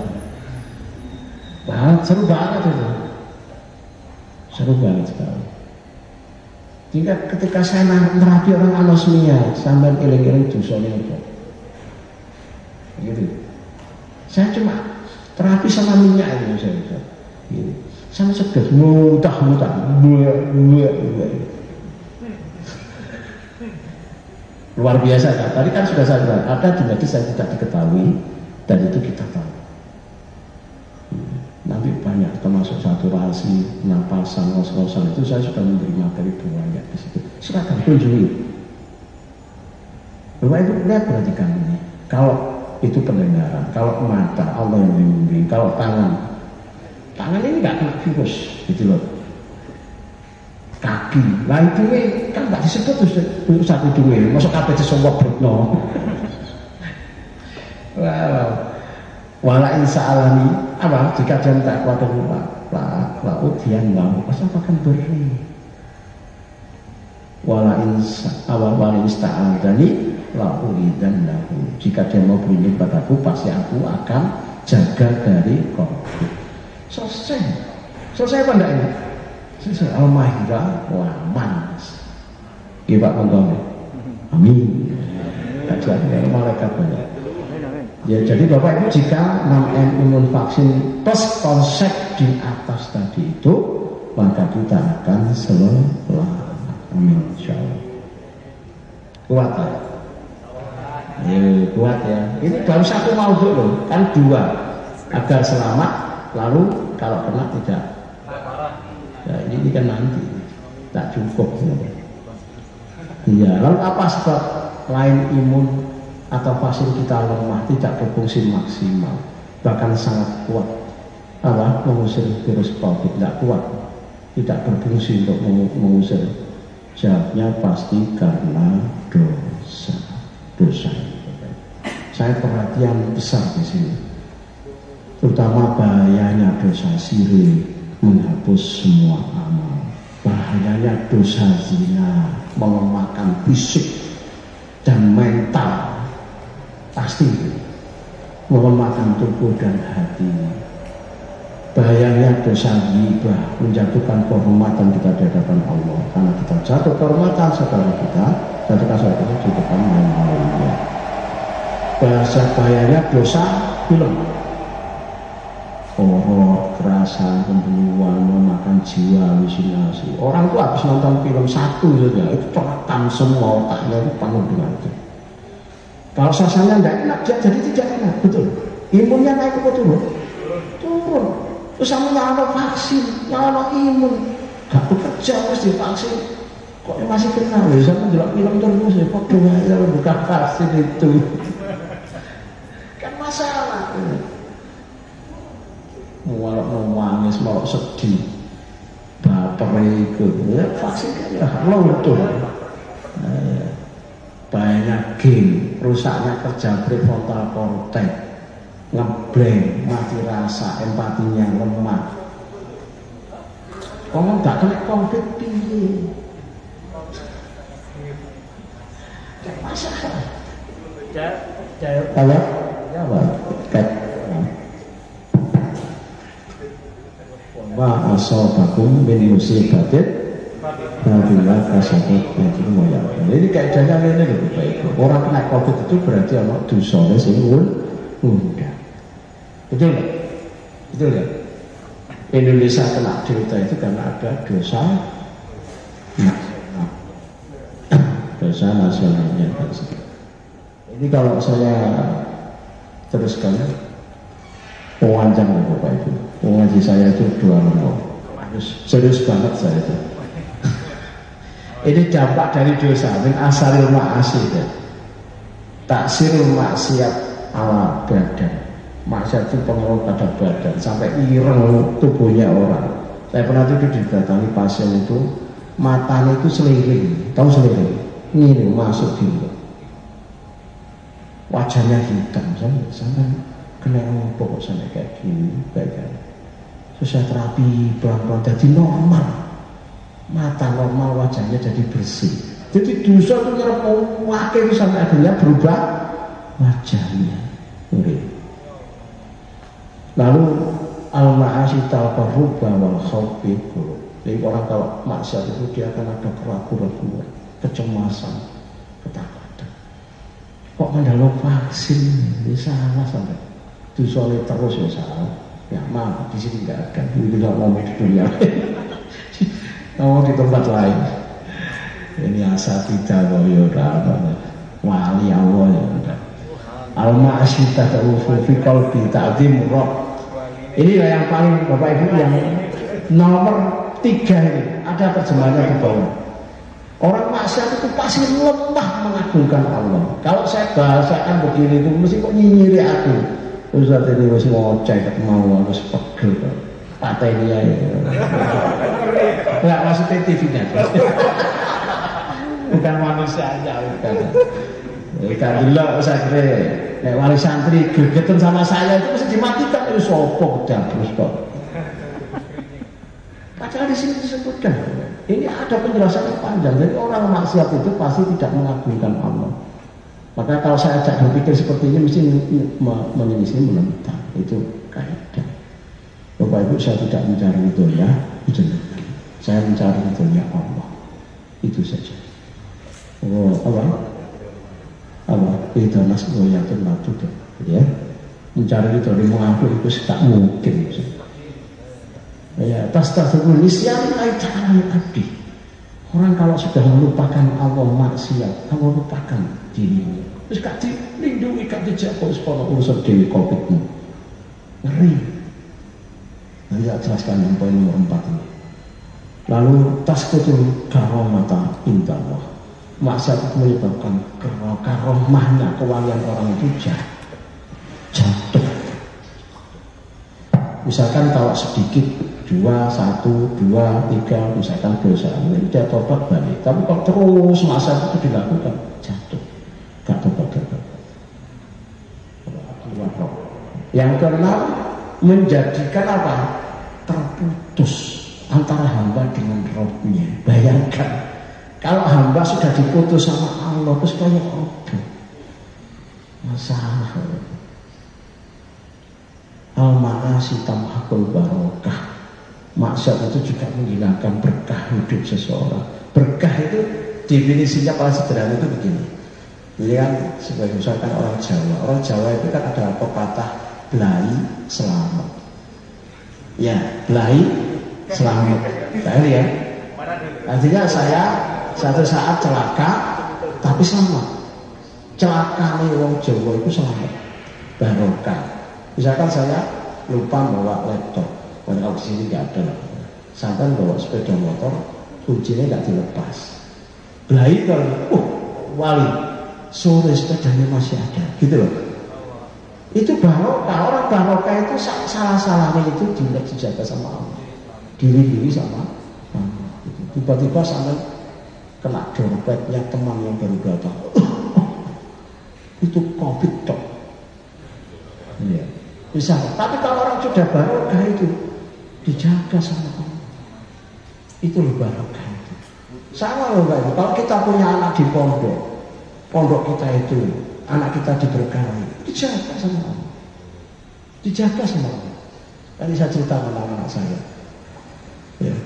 S1: Seru banget itu. Seru banget sekali. Ketika saya nerapi orang anosmia, sampai iling-iling dosanya apa? Gitu. Saya cuma terapi sama minyak itu saya. Gitu. Sama sedih, muntah-muntah, buat. Luar biasa kan? Tadi kan sudah saya bilang, ada di medis yang tidak diketahui dan itu kita tahu. Nanti banyak termasuk saturasi, napasan, ngos-ngosan itu saya sudah memberi materi banyak di situ. Silakan kunjungi. Bapak Ibu lihat perhatikan ini. Kalau itu pendengaran, kalau mata Allah yang bimbing, kalau tangan ini nggak kena virus, gitu loh. Kaki, lah itu kan nggak disebut tuh satu dua, masuk kabeh disongkok no. Wow. Wala insya alami apa jika dia minta kepada lah ujian mau pasti akan beri. Wala insya alani la uridan lahu, jika dia mau beri padaku pasti aku akan jaga dari konflik. Selesai apa enggak ini? Selesai. Al-Ma'idah laman. Iya Pak Menteri. Amin. Kajian dari malaikat banyak. Ya, jadi Bapak Ibu jika 6M imun vaksin plus konsep di atas tadi itu, maka kita akan selamat. Amin insyaallah. Kuat ya? Ya, kuat ya. Ini baru satu maudhu loh, kan dua. Agar selamat, lalu kalau kena tidak. Ya, ini kan nanti tak cukup. Iya, lalu apa sebab lain imun atau vaksin kita lemah, tidak berfungsi maksimal, bahkan sangat kuat mengusir virus COVID, tidak kuat, tidak berfungsi untuk mengusir? Jawabnya pasti karena dosa. Saya perhatian besar di sini, terutama bahayanya dosa sirik menghapus semua amal, bahayanya dosa zina melemahkan fisik dan mental, pasti melemahkan tubuh dan hati. Bahayanya dosa ghibah menjatuhkan kehormatan kita di hadapan Allah, karena kita jatuh kehormatan saudara kita, jatuhkan saudara kita di depan yang lainnya. Bahayanya dosa film, horor, kekerasan, pembunuhan, memakan jiwa, halusinasi. Orang tuh habis nonton film satu saja itu coretan semua otaknya itu penuh dengan itu. Kalau suasananya tidak enak, dia jadi tidak enak, betul. Imunnya naik apa turun? Turun. Terus sama nyala vaksin, nyala imun, gak bekerja harus divaksin. Kok masih kena? Ya sama jelak film terus ya, kok ya bukan vaksin itu. Kan masalah. Walau nangis, walau sedih, baper itu, ya vaksin kan ya luntur. Banyak game, rusaknya kerja prefrontal cortex, ngeblank, mati rasa, empatinya lemah. Kalau nggak kena COVID piye? Masalah. Kalau ya Pak, wa asobakum min musibatin Alhamdulillah kasih itu mau ya. Jadi kaidahnya ini lebih baik. Orang kena COVID itu berarti orang dosanya sing undang. Betul nggak? Betul ya? Indonesia kena delta itu karena ada dosa nasionalnya. Ini kalau saya teruskan, Wancang Bapak Ibu. Ngaji saya itu 2 serius banget saya itu. Ini dampak dari dosa. Min asalil ma'asi. Taksirul maksiat ala badan. Maksiat itu pengaruh pada badan sampai ireng tubuhnya orang. Saya pernah itu didatangi pasien itu, matanya itu seliring, tahu seliring? Ini masuk di mulut. Wajahnya hitam, sampai kena pokok sampai kayak gini, baiknya. Terus terapi pelan-pelan jadi normal, mata normal, wajahnya jadi bersih. Jadi dosa itu nyerap wakil sampai akhirnya berubah wajahnya. Lalu al-ma'asi talqarruba wal khawfi. Jadi orang kalau maksiat itu dia akan ada keraguan-keraguan, kecemasan, ketakutan. Kok mandalo vaksin ini salah sampai dosa terus ya salah. Ya maaf, di sini nggak ada. Ini tidak ngomong di dunia, ngomong di tempat lain. Ini asa tidak koyora, wali Allah ya. Al-ma'asi ta'ufu fi qalbi ta'zim rabb. Ini yang paling Bapak Ibu yang nomor 3 ini ada terjemahannya di bawah. Orang maksiat itu pasti lemah mengagungkan Allah. Kalau saya bahasakan begini itu mesti kok nyinyiri aku. Ustaz ini mesti ngoceh ketemu harus pegel. Kata ini ya. Enggak maksudnya TV-nya. Bukan manusianya bukan. Ikan delok saya kira nek wali santri gegetan sama saya itu mesti dimatikan itu sopo terus kok. Padahal di sini disebutkan ini ada penjelasan yang panjang. Jadi orang maksiat itu pasti tidak mengagungkan Allah. Maka kalau saya ajak berpikir seperti ini mesti menyelisih menentang itu kaidah. Bapak Ibu, saya tidak mencari itu ya, saya mencari itu ya Allah. Itu saja. Oh, apa itu nasroyatun matut ya, mencari itu dari mengaku itu tak mungkin ya. Tastaghfirul nisyan aitan abdi. Orang kalau sudah melupakan Allah maksiat, Allah lupakan dirinya, terus gak dilindungi, gak dijaga sekolah urusan dewi COVID-mu ngeri. Nanti saya jelaskan yang poin nomor 4 ini. Lalu tasqutul karomata indallah. Maksiat itu menyebabkan karomahnya, kewalian orang itu jatuh. Misalkan kalau sedikit 2, 1, 2, 3 misalkan dosa ini dia tobat balik. Tapi kalau terus maksiat itu dilakukan jatuh, gak tobat. Yang keenam, menjadikan apa? Terputus antara hamba dengan Rabb-nya. Bayangkan kalau hamba sudah diputus sama Allah, terus kayak apa? Masalah. Al-ma'asi tamhaqul barokah. Maksiat itu juga menghilangkan berkah hidup seseorang. Berkah itu definisinya paling sederhana itu begini. Jadi kan sebagai misalkan orang Jawa. Orang Jawa itu kan ada pepatah belai selamat. Ya, belai selamat. Nah, ya. Artinya saya satu saat celaka tapi selamat. Celaka nih orang Jawa itu selamat. Barokah. Misalkan saya lupa bawa laptop. Kalau di sini nggak ada, sampai bawa sepeda motor, kuncinya nggak dilepas. Belai kalau, wali, sore sepedanya masih ada, gitu loh. Itu barokah, orang barokah itu salah-salahnya itu dijaga sama Allah, diri sama Allah. Tiba-tiba sampai kena dompetnya teman yang baru datang, itu COVID dok. Iya. Bisa, tapi kalau orang sudah barokah itu dijaga sama Allah. Itu loh barokah itu. Sama loh Pak. Kalau kita punya anak di pondok kita itu, anak kita diberkahi, dijaga sama Allah. Dijaga sama Allah. Tadi saya cerita tentang anak saya. Ya.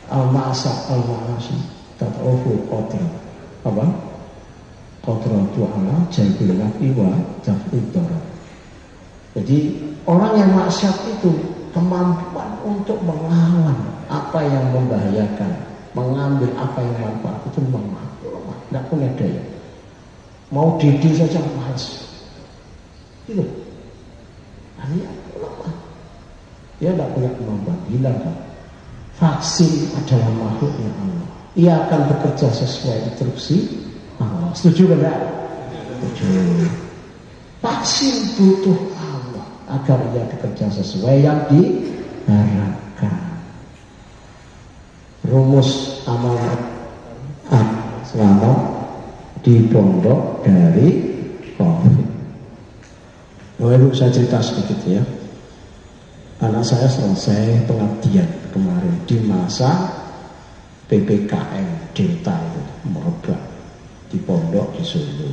S1: Al-ma'asa al-ma'asi tat'ufu qadra. Apa? Qadra tu'ala jalbil nafi wa daf'id darah. Jadi orang yang maksiat itu kemampuan untuk melawan apa yang membahayakan, mengambil apa yang manfaat itu lemah, tidak punya daya. Mau didi saja malas. Itu, artinya lemah. Dia tidak punya kemampuan. Bilang kan, vaksin adalah makhluknya Allah. Ia akan bekerja sesuai instruksi Allah. Setuju kan? Setuju. Vaksin butuh Allah agar ia bekerja sesuai yang diharapkan. Rumus amanat selamat di pondok dari COVID. Ibu saya cerita sedikit ya. Anak saya selesai pengabdian kemarin di masa PPKM Delta itu merebak di pondok di Solo.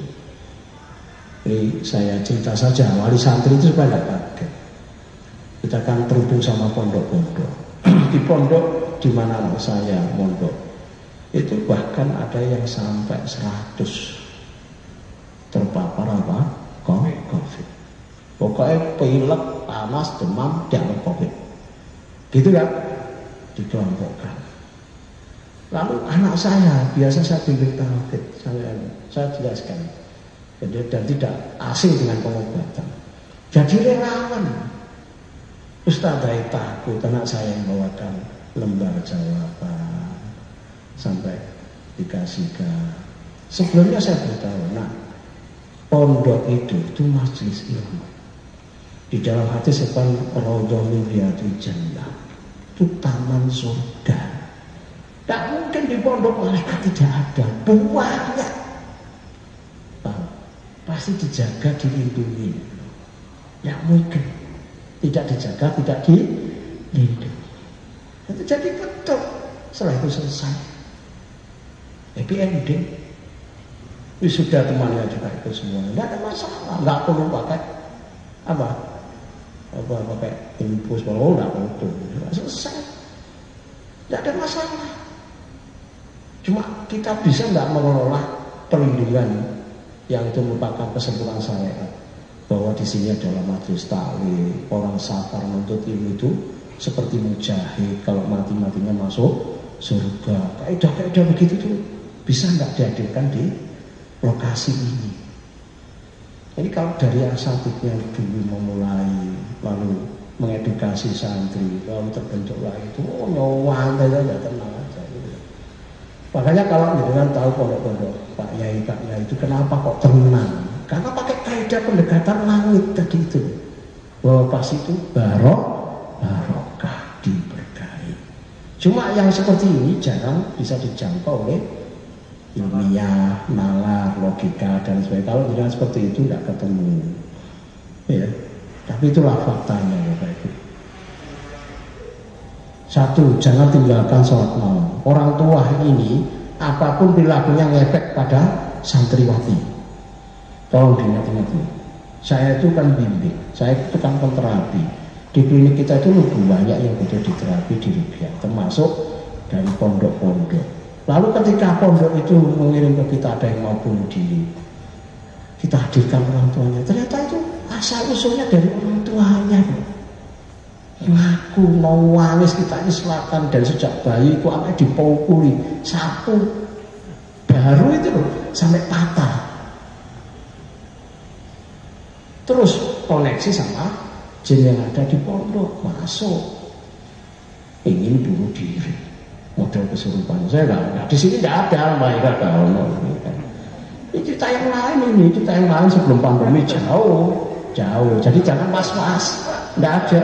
S1: Ini saya cerita saja, wali santri itu supaya tidak kaget. Kita kan terhubung sama pondok-pondok. Di pondok di mana anak saya mondok itu bahkan ada yang sampai 100 terpapar apa? COVID. Pokoknya pilek, panas, demam, dianggap COVID. Gitu kan? Dikelompokkan. Lalu anak saya, biasa saya bimbing tauhid, saya jelaskan. Dan tidak asing dengan pengobatan. Jadi relawan. Ustaz dari takut anak saya yang bawakan lembar jawaban sampai dikasihkan. Sebelumnya saya beritahu, nah pondok itu majelis ilmu. Di dalam hati sepan raudhah min riyadhil jannah, itu taman surga. Tak mungkin di pondok malaikat tidak ada, banyak. Pasti dijaga, dilindungi. Ya mungkin tidak dijaga, tidak dilindungi. Itu jadi betul. Setelah itu selesai, happy ending. Sudah temannya juga itu semua, tidak ada masalah, nggak perlu pakai apa pakai infus, kalau nggak perlu, selesai, tidak ada masalah. Cuma kita bisa nggak mengelola perlindungan yang itu merupakan kesempurnaan syariat, bahwa di sini adalah majelis taklim, orang sabar menuntut ilmu itu seperti mujahid, kalau matinya masuk surga. Kaidah-kaidah begitu tuh bisa nggak dihadirkan di lokasi ini? Jadi kalau dari asatidnya dulu memulai, lalu mengedukasi santri, kalau terbentuklah itu, nyawang saja, tenang aja. Gitu. Makanya kalau dengan tahu pondok-pondok Pak Yai itu kenapa kok tenang? Karena pakai kaidah pendekatan langit tadi itu, bahwa pas itu barokah diberkahi. Cuma yang seperti ini jarang bisa dijangkau oleh ilmiah, nalar, logika dan sebagainya. Kalau dengan seperti itu tidak ketemu, ya. Tapi itulah faktanya ya Pak Ibu. Satu, jangan tinggalkan sholat malam. Orang tua ini apapun perilakunya ngefek pada santriwati. Tolong diingat-ingat. Saya itu kan bimbing, saya itu kan terapi. Di klinik kita itu lebih banyak yang butuh diterapi di rupiah, termasuk dari pondok-pondok. Lalu ketika pondok itu mengirim ke kita ada yang mau bunuh diri, kita hadirkan orang tuanya. Ternyata itu asal usulnya dari orang tuanya. Ngaku mau wangis kita ini selatan dari sejak bayi itu sampai dipukuli sapu baru itu loh, sampai patah. Terus koneksi sama jin yang ada di pondok, masuk ingin bunuh diri. Model kesurupan saya nggak di sini nggak ada, mereka kalau ini cerita yang lain, cerita yang lain sebelum pandemi jauh. Jadi jangan was-was, nggak ada.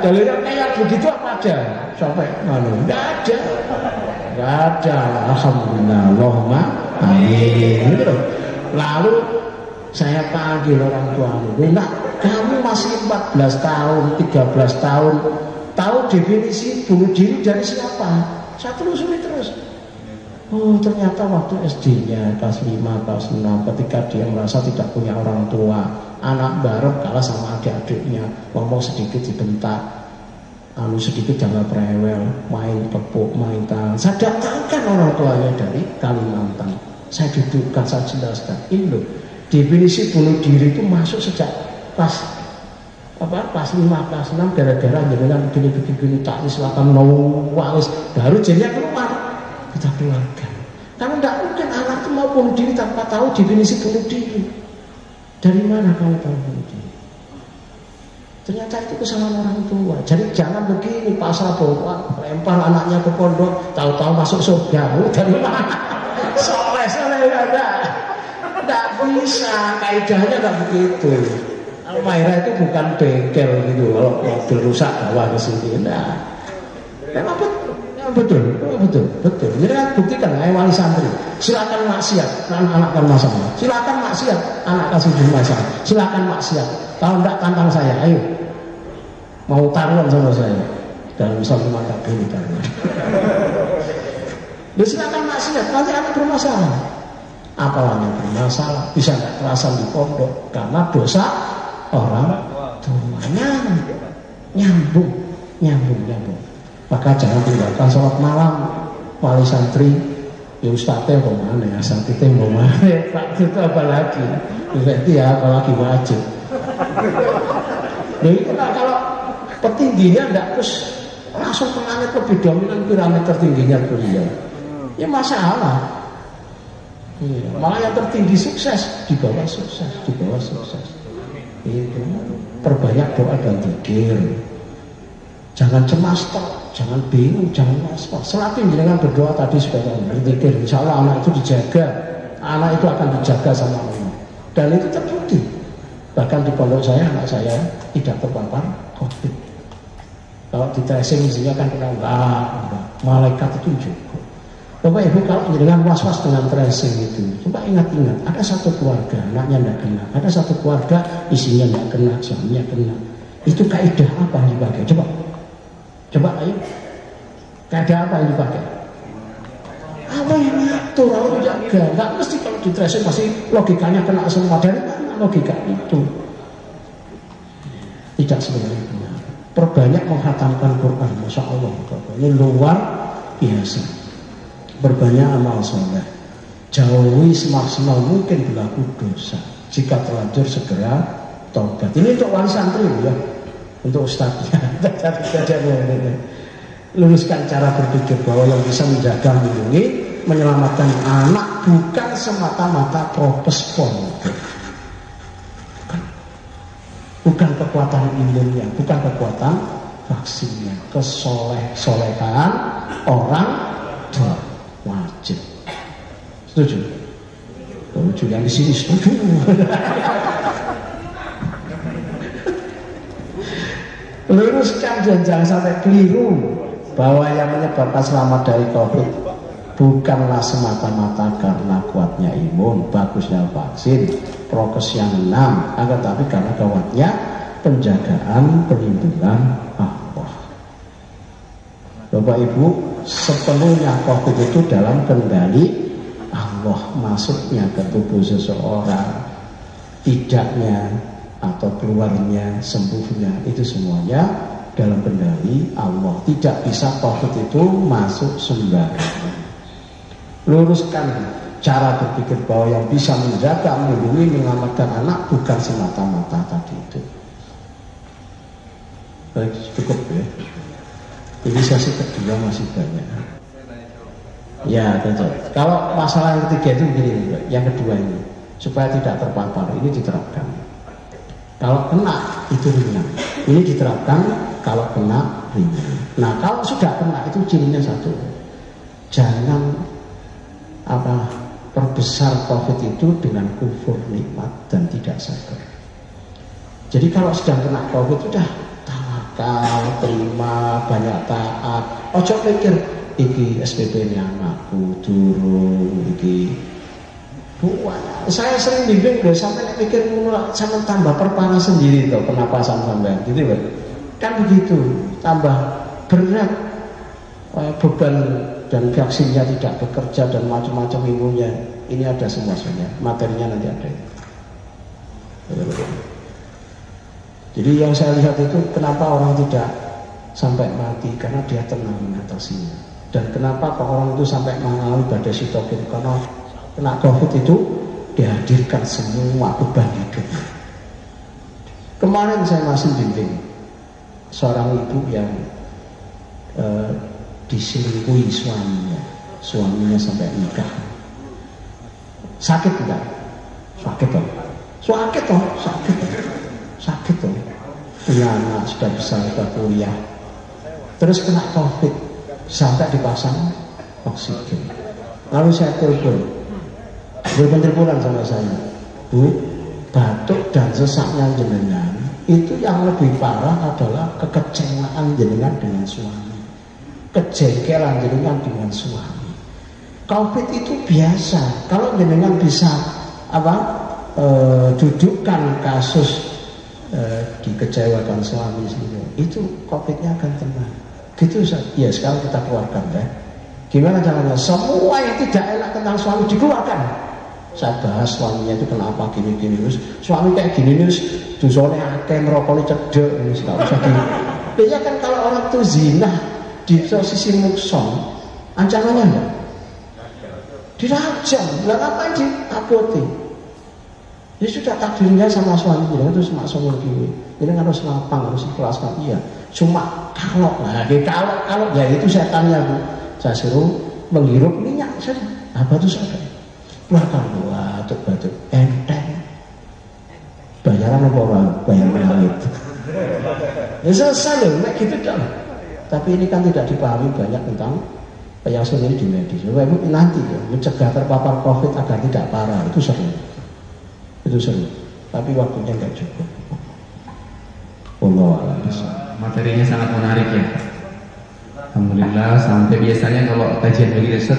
S1: Lihat kayak begitu apa ada sampai nggak ada. Alhamdulillah, Allahumma amin. Gitu. Lalu saya panggil orang tua, nah kamu masih 14 tahun, 13 tahun, tahu definisi bunuh diri dari siapa? Saya telusuri terus. Oh ternyata waktu SD-nya kelas 5, kelas 6, ketika dia merasa tidak punya orang tua, anak bareng kalah sama adik-adiknya, ngomong sedikit dibentak, sedikit jangan rewel, main tepuk, main tangan. Saya datangkan orang tuanya dari Kalimantan, saya dudukkan, saya jelaskan, ini loh definisi bunuh diri itu masuk sejak kelas 5, kelas 6, gara-gara jangan begini tak silakan nangis, baru jadinya keluar, kita keluarkan. Karena tidak mungkin anak itu mau bunuh diri tanpa tahu definisi bunuh diri. Dari mana kamu tahu bunuh diri? Ternyata itu kesalahan orang tua. Jadi jangan begini pasal bahwa lempar anaknya ke pondok, tahu-tahu masuk surga. Dari mana? Soleh enggak bisa, kaidahnya enggak begitu. Al-Mairah itu bukan bengkel gitu. Kalau mobil rusak bawa ke sini. Nah, memang betul. Jadi kan buktikan, wali santri. Silakan maksiat, anak kan masalah. Silakan maksiat, anak kasih masalah. Silakan maksiat. Kalau enggak tantang saya, ayo. Mau taruhan sama saya dalam satu mata ini taruhan. Silakan maksiat, nanti anak bermasalah. Apalagi bermasalah, bisa enggak kerasan di pondok karena dosa orang tua. Nyambung. Maka jangan tinggalkan sholat malam. Wali santri, ya ustadznya mau mana ya, santri mau mana? Pak itu apa lagi? Berarti ya apalagi wajib. Jadi kalau petingginya enggak terus langsung penganut lebih dominan piramid tertingginya beliau, ya masalah. Iya, malah yang tertinggi sukses, di bawah sukses. Itu perbanyak doa dan zikir. Jangan cemas toh, jangan bingung, jangan was-was. Selalu jangan berdoa tadi supaya berzikir. Insya Allah anak itu dijaga, anak itu akan dijaga sama Allah. Dan itu terbukti. Bahkan di pondok saya, anak saya tidak terpapar COVID. Kalau di tracing isinya kan kena enggak. Malaikat itu juga. Bapak Ibu kalau jangan was-was dengan tracing itu, coba ingat-ingat. Ada satu keluarga anaknya tidak kena, ada satu keluarga isinya tidak kena, suaminya kena. Itu kaidah apa yang dipakai? Coba ayo. Kaidah apa yang dipakai? Allah yang ngatur, Allah jaga. Enggak mesti kalau di tracing masih logikanya kena semua. Dari mana logika itu? Tidak sebenarnya benar. Perbanyak menghatamkan Quran, Masya Allah. Ini luar biasa. Berbanyak amal soleh. Jauhi semaksimal mungkin berlaku dosa. Jika terlanjur segera taubat. Ini untuk wali santri ya. Untuk ustadznya. Luruskan cara berpikir bahwa yang bisa menjaga, melindungi, menyelamatkan anak bukan semata-mata prokes pondok. Bukan kekuatan imunnya, bukan kekuatan vaksinnya, kesolehan orang tua wajib. Setuju? Setuju yang di sini setuju. Luruskan dan jangan sampai keliru bahwa yang menyebabkan selamat dari COVID bukanlah semata-mata karena kuatnya imun, bagusnya vaksin, prokes yang 6, agar tapi karena kuatnya penjagaan perlindungan Allah. Bapak Ibu, sepenuhnya COVID itu dalam kendali Allah, masuknya ke tubuh seseorang, tidaknya atau keluarnya, sembuhnya, itu semuanya dalam kendali Allah. Tidak bisa COVID itu masuk sembarangan. Luruskan cara berpikir bahwa yang bisa menjaga, melindungi, menyelamatkan anak bukan semata-mata tadi itu. Baik, cukup ya. Ini sesi kedua masih banyak. Ya, betul. Kalau masalah yang ketiga itu begini, yang kedua ini supaya tidak terpapar, ini diterapkan. Kalau kena itu ringan. Ini diterapkan kalau kena ringan. Nah, kalau sudah kena itu cirinya satu. Jangan perbesar COVID itu dengan kufur nikmat dan tidak sabar. Jadi kalau sedang kena COVID sudah tawakal, terima, banyak taat. Ojo pikir iki SPP ini anakku durung iki. Saya sering bimbing sampai pikir sampai tambah perparah sendiri tuh penapasan sampai gitu kan begitu, tambah berat beban dan vaksinnya tidak bekerja dan macam-macam imunnya. Ini ada semuanya, materinya nanti ada. Jadi yang saya lihat itu kenapa orang tidak sampai mati, karena dia tenang mengatasinya. Dan kenapa kok orang itu sampai mengalami badai sitokin, karena kena COVID itu dihadirkan semua beban hidupnya. Kemarin saya masih bimbing seorang ibu yang diselingkuhi suaminya sampai nikah. Sakit tidak? Sakit toh. punya anak, sudah besar, sudah kuliah, terus kena COVID sampai dipasang oksigen. Lalu saya teleponan sama saya, Bu, batuk dan sesaknya jenengan itu yang lebih parah adalah kekecewaan jenengan dengan suami, kejengkelan jenengan dengan suami. COVID itu biasa, kalau jenengan bisa dudukkan kasus dikecewakan suami sendiri, itu COVID-nya akan tenang. Gitu ya, sekarang kita keluarkan ya. Gimana caranya? Semua yang tidak enak tentang suami dikeluarkan. Saya bahas suaminya itu kenapa gini-gini, terus suami kayak gini terus dosane akeh, ngerokoknya cedek, ini nggak usah di. Biasanya kan kalau orang itu zina di sisi mukson, ancamannya enggak? Dirajam. Lah ngapain ditakoti? Ya sudah takdirnya sama suami dia terus masuk lagi. Ini harus lapang, harus ikhlaskan. Iya. Cuma kalau ya itu saya tanya, Bu. Saya suruh menghirup minyak saja. Apa itu saja? Keluarkan batuk enteng. Bayaran apa orang? Bayar langit. Ya selesai loh, kayak gitu dong. Tapi ini kan tidak dipahami banyak tentang yang sendiri di medis. Bapak Ibu nanti ya, mencegah terpapar COVID agar tidak parah itu seru. Itu seru. Tapi waktunya nggak cukup.
S2: Materinya sangat menarik ya. Alhamdulillah, sampai biasanya kalau kajian begini Ustaz,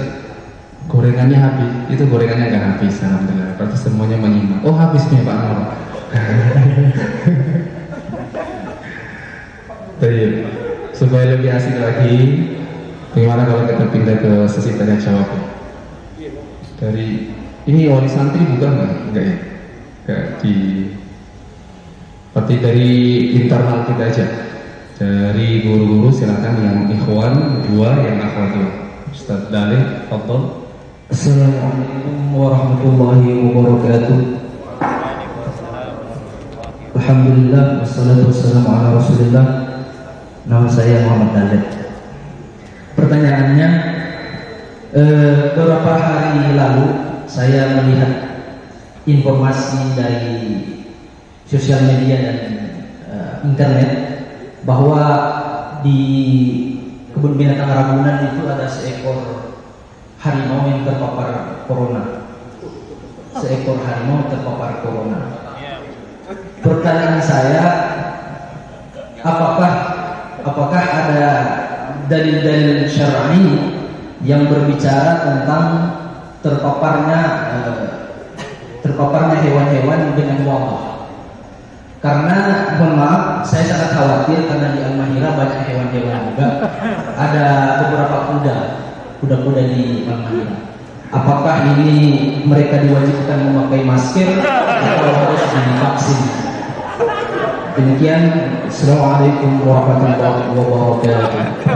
S2: gorengannya habis, itu gorengannya nggak habis. Alhamdulillah, berarti semuanya menyimak. Oh habisnya Pak Nur. Baik, supaya lebih asik lagi, bagaimana kalau kita pindah ke sesi tanya jawab? Dari ini wali santri bukan enggak ya? Enggak berarti dari internal kita aja. Dari guru-guru silakan yang ikhwan dua, yang akhwat dua. Ustaz Dalil, fadhol.
S3: Assalamualaikum warahmatullahi wabarakatuh. Alhamdulillah wassalatu wassalamu ala Rasulillah. Nama saya Muhammad Dalil. Pertanyaannya, beberapa hari lalu saya melihat informasi dari sosial media dan internet bahwa di kebun binatang Ragunan itu ada seekor harimau yang terpapar corona. Seekor harimau terpapar corona. Pertanyaan saya, apakah ada dalil-dalil syar'i yang berbicara tentang terpaparnya hewan-hewan dengan wabah? Karena mohon maaf, saya sangat khawatir karena di Al-Mahira banyak hewan-hewan juga. Ada beberapa kuda-kuda di Al-Mahira. Apakah ini mereka diwajibkan memakai masker atau harus divaksin? Demikian. Assalamualaikum warahmatullahi wabarakatuh.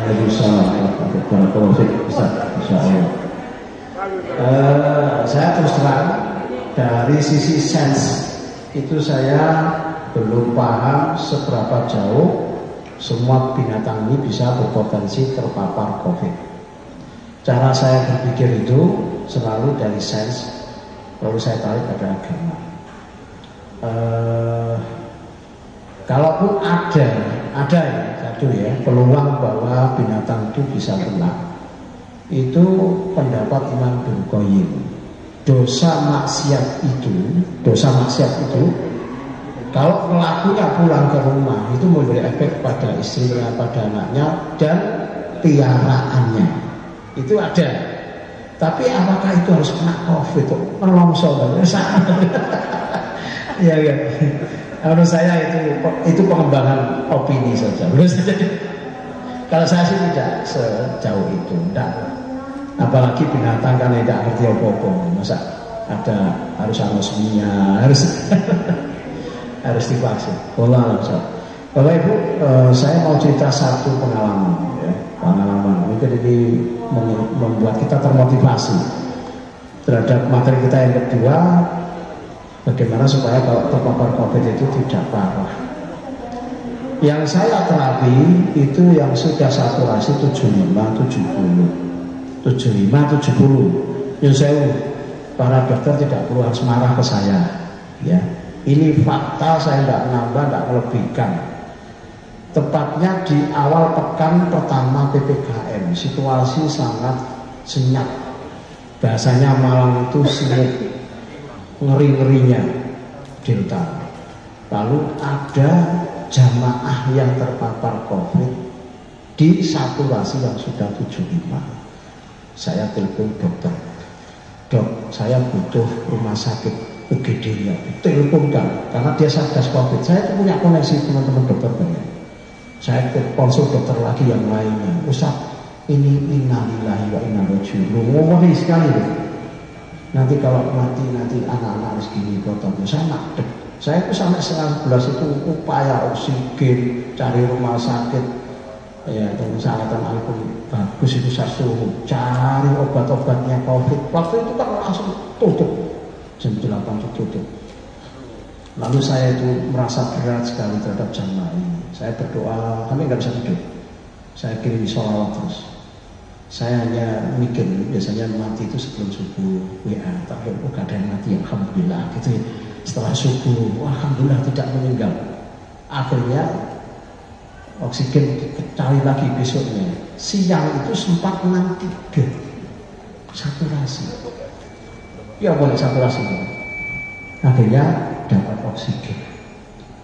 S1: Waalaikumsalam warahmatullahi wabarakatuh. Saya terus terang dari sisi sains itu saya belum paham seberapa jauh semua binatang ini bisa berpotensi terpapar COVID. Cara saya berpikir itu selalu dari sains, lalu saya tarik pada agama. Kalaupun ada ya peluang bahwa binatang itu bisa kena, itu pendapat Imam Ibnu Qayyim. Dosa maksiat itu kalau pelakunya pulang ke rumah itu memberi efek pada istrinya, pada anaknya dan piaraannya. Itu ada. Tapi apakah itu harus kena COVID? Melongso kan? Ya. Menurut saya itu pengembangan opini saja. Kalau saya sih tidak sejauh itu, enggak. Apalagi binatang kan tidak ngerti apa-apa. Masa ada harus anosmia, harus divaksin. Bapak Ibu, saya mau cerita satu pengalaman, ya. Pengalaman mungkin ini membuat kita termotivasi terhadap materi kita yang kedua. Bagaimana supaya kalau terpapar COVID itu tidak parah. Yang saya terapi itu yang sudah saturasi 75-70. Yang saya, para dokter tidak perlu harus marah ke saya, ya. Ini fakta, saya nggak nambah, nggak melebihkan. Tepatnya di awal pekan pertama PPKM, situasi sangat senyap. Bahasanya Malang itu senyap, ngeri-ngerinya Delta. Lalu ada jamaah yang terpapar COVID di saturasi yang sudah 75. Saya telepon dokter, dok, saya butuh rumah sakit UGD ya. Teleponkan, karena dia satgas COVID. Saya tuh punya koneksi teman-teman dokter banyak. Saya konsul dokter lagi yang lainnya. Ustaz, ini innalillahi wa inna ilaihi raji'un. Ngomongin sekali deh. Nanti kalau mati nanti anak-anak harus gini fotonya. Saya nakdek. Saya itu sampai 11 itu upaya oksigen, cari rumah sakit, ya dengan syaratan alkohol bagus itu saya suruh cari obat-obatnya COVID. Waktu itu kan langsung tutup, jam 8 itu tutup. Lalu saya itu merasa berat sekali terhadap jamaah ini. Saya berdoa, kami nggak bisa tidur. Saya kirim sholawat terus. Saya hanya mikir, biasanya mati itu sebelum subuh WA, tapi gak ada yang mati, alhamdulillah gitu ya. Setelah subuh, alhamdulillah tidak meninggal. Akhirnya oksigen dicari lagi besoknya. Siang itu sempat 63 saturasi. Ya boleh saturasi. Akhirnya dapat oksigen.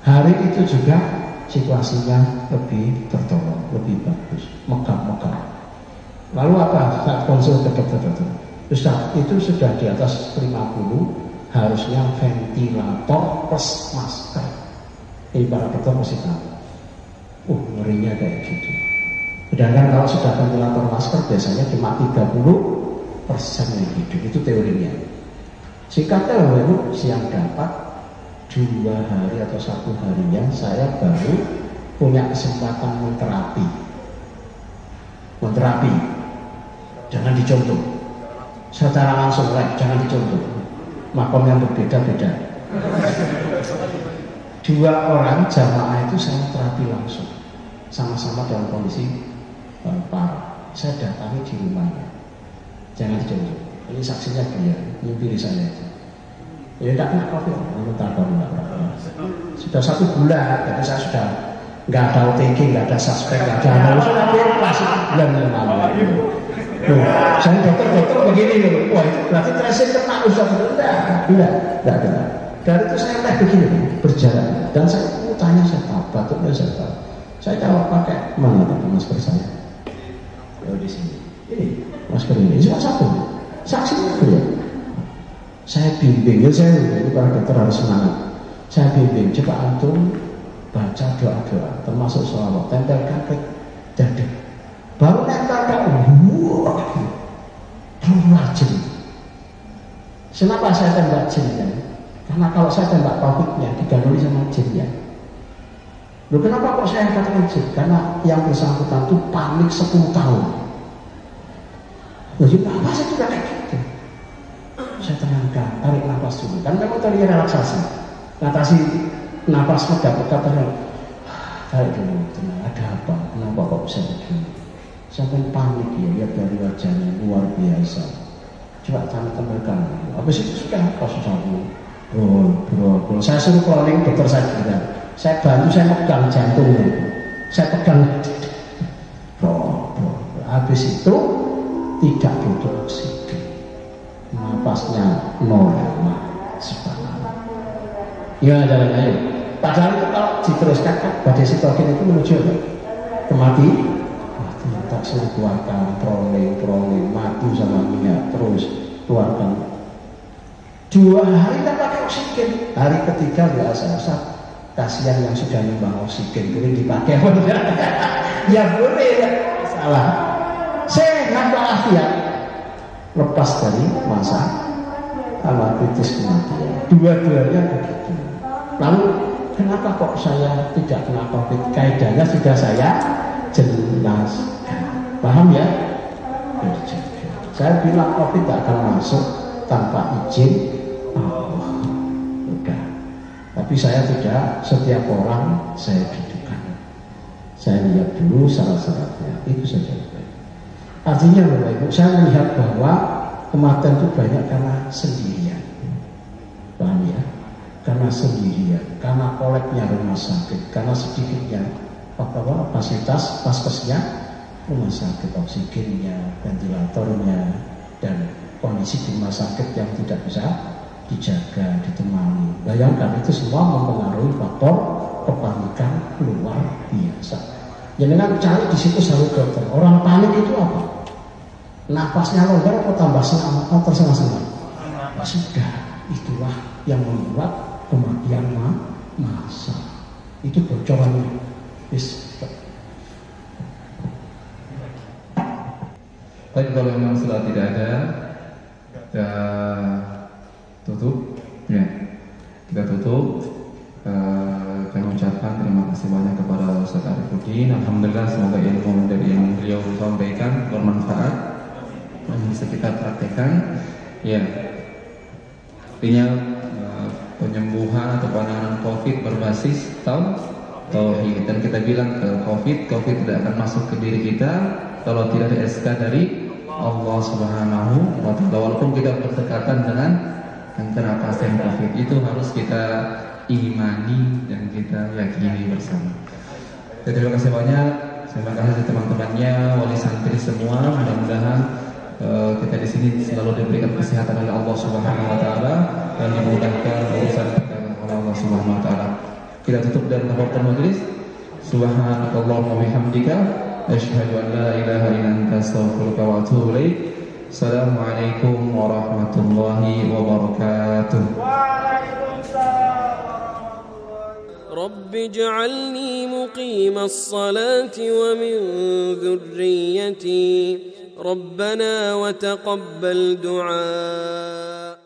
S1: Hari itu juga situasinya lebih tertolong, lebih bagus, megah-megah. Lalu apa? Saat konsul ke dokter-dokter, Ustaz, itu sudah di atas 50, harusnya ventilator plus masker. Ini para dokter mesti tahu. Ngerinya kayak gitu. Sedangkan kalau sudah ventilator masker biasanya cuma 30% yang hidup. Itu teorinya. Singkatnya lalu siang dapat 2 hari atau 1 harinya saya baru punya kesempatan menterapi. Jangan dicontoh. Secara langsung, jangan dicontoh. Makom yang berbeda-beda. 2 orang jamaah itu saya terapi langsung, sama-sama dalam kondisi parah. Saya datangi di rumahnya. Jangan dicontoh. Ini saksinya dia, nyumpiri saya itu. Ya tidak kena COVID, sudah 1 bulan, jadi saya sudah nggak ada OTG, nggak ada suspek, nggak ada analis, sudah bebas 1 bulan yang lalu. Saya dokter begini loh, wah itu berarti tracing kena Ustaz. Enggak ada. Dari itu saya lihat begini berjalan, dan saya tanya siapa, batuknya siapa. Saya jawab pakai mana masker saya? Di sini. Ini masker ini cuma 1. Saksinya beliau. Saya bimbing, ini para dokter harus semangat. Saya bimbing, coba antum baca doa-doa, termasuk sholawat, tempelkan ke dada. Baru tempelkan, keluar jin. Kenapa saya tembak jin kan? Karena kalau saya tembak COVID-nya digandoli sama jinnya. Loh kenapa kok saya katakan jin? Karena yang bersangkutan itu panik 10 tahun. Loh apa saya juga kayak gitu? Saya tenangkan, tarik nafas dulu. Kan memang tadi relaksasi. Ngatasi nafas megap-megap, tarik dulu, tenang, ada apa? Kenapa kok bisa begini? Sampai panik ya, lihat dari wajahnya luar biasa. Coba tambahkan. Habis itu sudah apa susah bro. Saya suruh calling dokter saya bilang, saya bantu, saya pegang jantungnya, saya pegang bro. Habis itu tidak butuh oksigen, napasnya normal, subhanallah. Ya jalan ayo. Padahal itu kalau diteruskan badai sitokin itu menuju kemati. Tak suruh keluarkan proling, madu sama minyak, terus keluarkan. 2 hari tak pakai oksigen. Hari ketiga biasa, kasihan yang sudah nyumbang oksigen, boleh dipakai apa enggak? Ya boleh ya, salah. Sehat walafiat, lepas dari masa kritis kematian. Dua-duanya begitu. Lalu kenapa kok saya tidak kena COVID? Kaidahnya sudah saya jelaskan. Paham ya? Saya bilang COVID tidak akan masuk tanpa izin Allah. Udah. Tapi saya tidak setiap orang saya dudukkan. Saya lihat dulu syarat-syaratnya. Itu saja. Artinya Bapak Ibu, saya melihat bahwa kematian itu banyak karena sendirian. Paham ya? Karena sendirian, karena koleknya rumah sakit, karena sedikitnya kapasitas paskesnya rumah sakit, oksigennya, ventilatornya, dan kondisi di rumah sakit yang tidak bisa dijaga, ditemani. Bayangkan itu semua mempengaruhi faktor kepanikan luar biasa. Jangan cari di situ selalu dokter. Orang panik itu apa? Napasnya longgar atau tambah tersengal-sengal? Sudah, itulah yang membuat kematian massal. Itu bocorannya.
S2: Tapi kalau memang sudah tidak ada, kita tutup, ya. Kita tutup. Kami ucapkan terima kasih banyak kepada Ustaz Arifuddin. Alhamdulillah, semoga ilmu dari yang beliau sampaikan bermanfaat dan bisa kita praktekkan. Ya, artinya penyembuhan atau penanganan COVID berbasis tauhid. Dan kita bilang ke COVID tidak akan masuk ke diri kita kalau tidak ada SK dari Allah Subhanahu wa Ta'ala. Walaupun kita berdekatan dengan yang kena pasien COVID, itu harus kita imani dan kita yakini bersama. Terima kasih banyak. Terima kasih teman-temannya, wali santri semua. Mudah-mudahan kita di sini selalu diberikan kesehatan oleh Allah Subhanahu wa Ta'ala dan dimudahkan urusan kita oleh Allah Subhanahu wa Ta'ala. Kita tutup dan menutup majelis. Subhanakallahumma wa bihamdika asyhadu an la ilaha illa anta astaghfiruka wa atubu ilaik. Assalamualaikum warahmatullahi wabarakatuh.
S4: رب اجعلني مقيم الصلاة ومن ذريتي ربنا وتقبل دعاء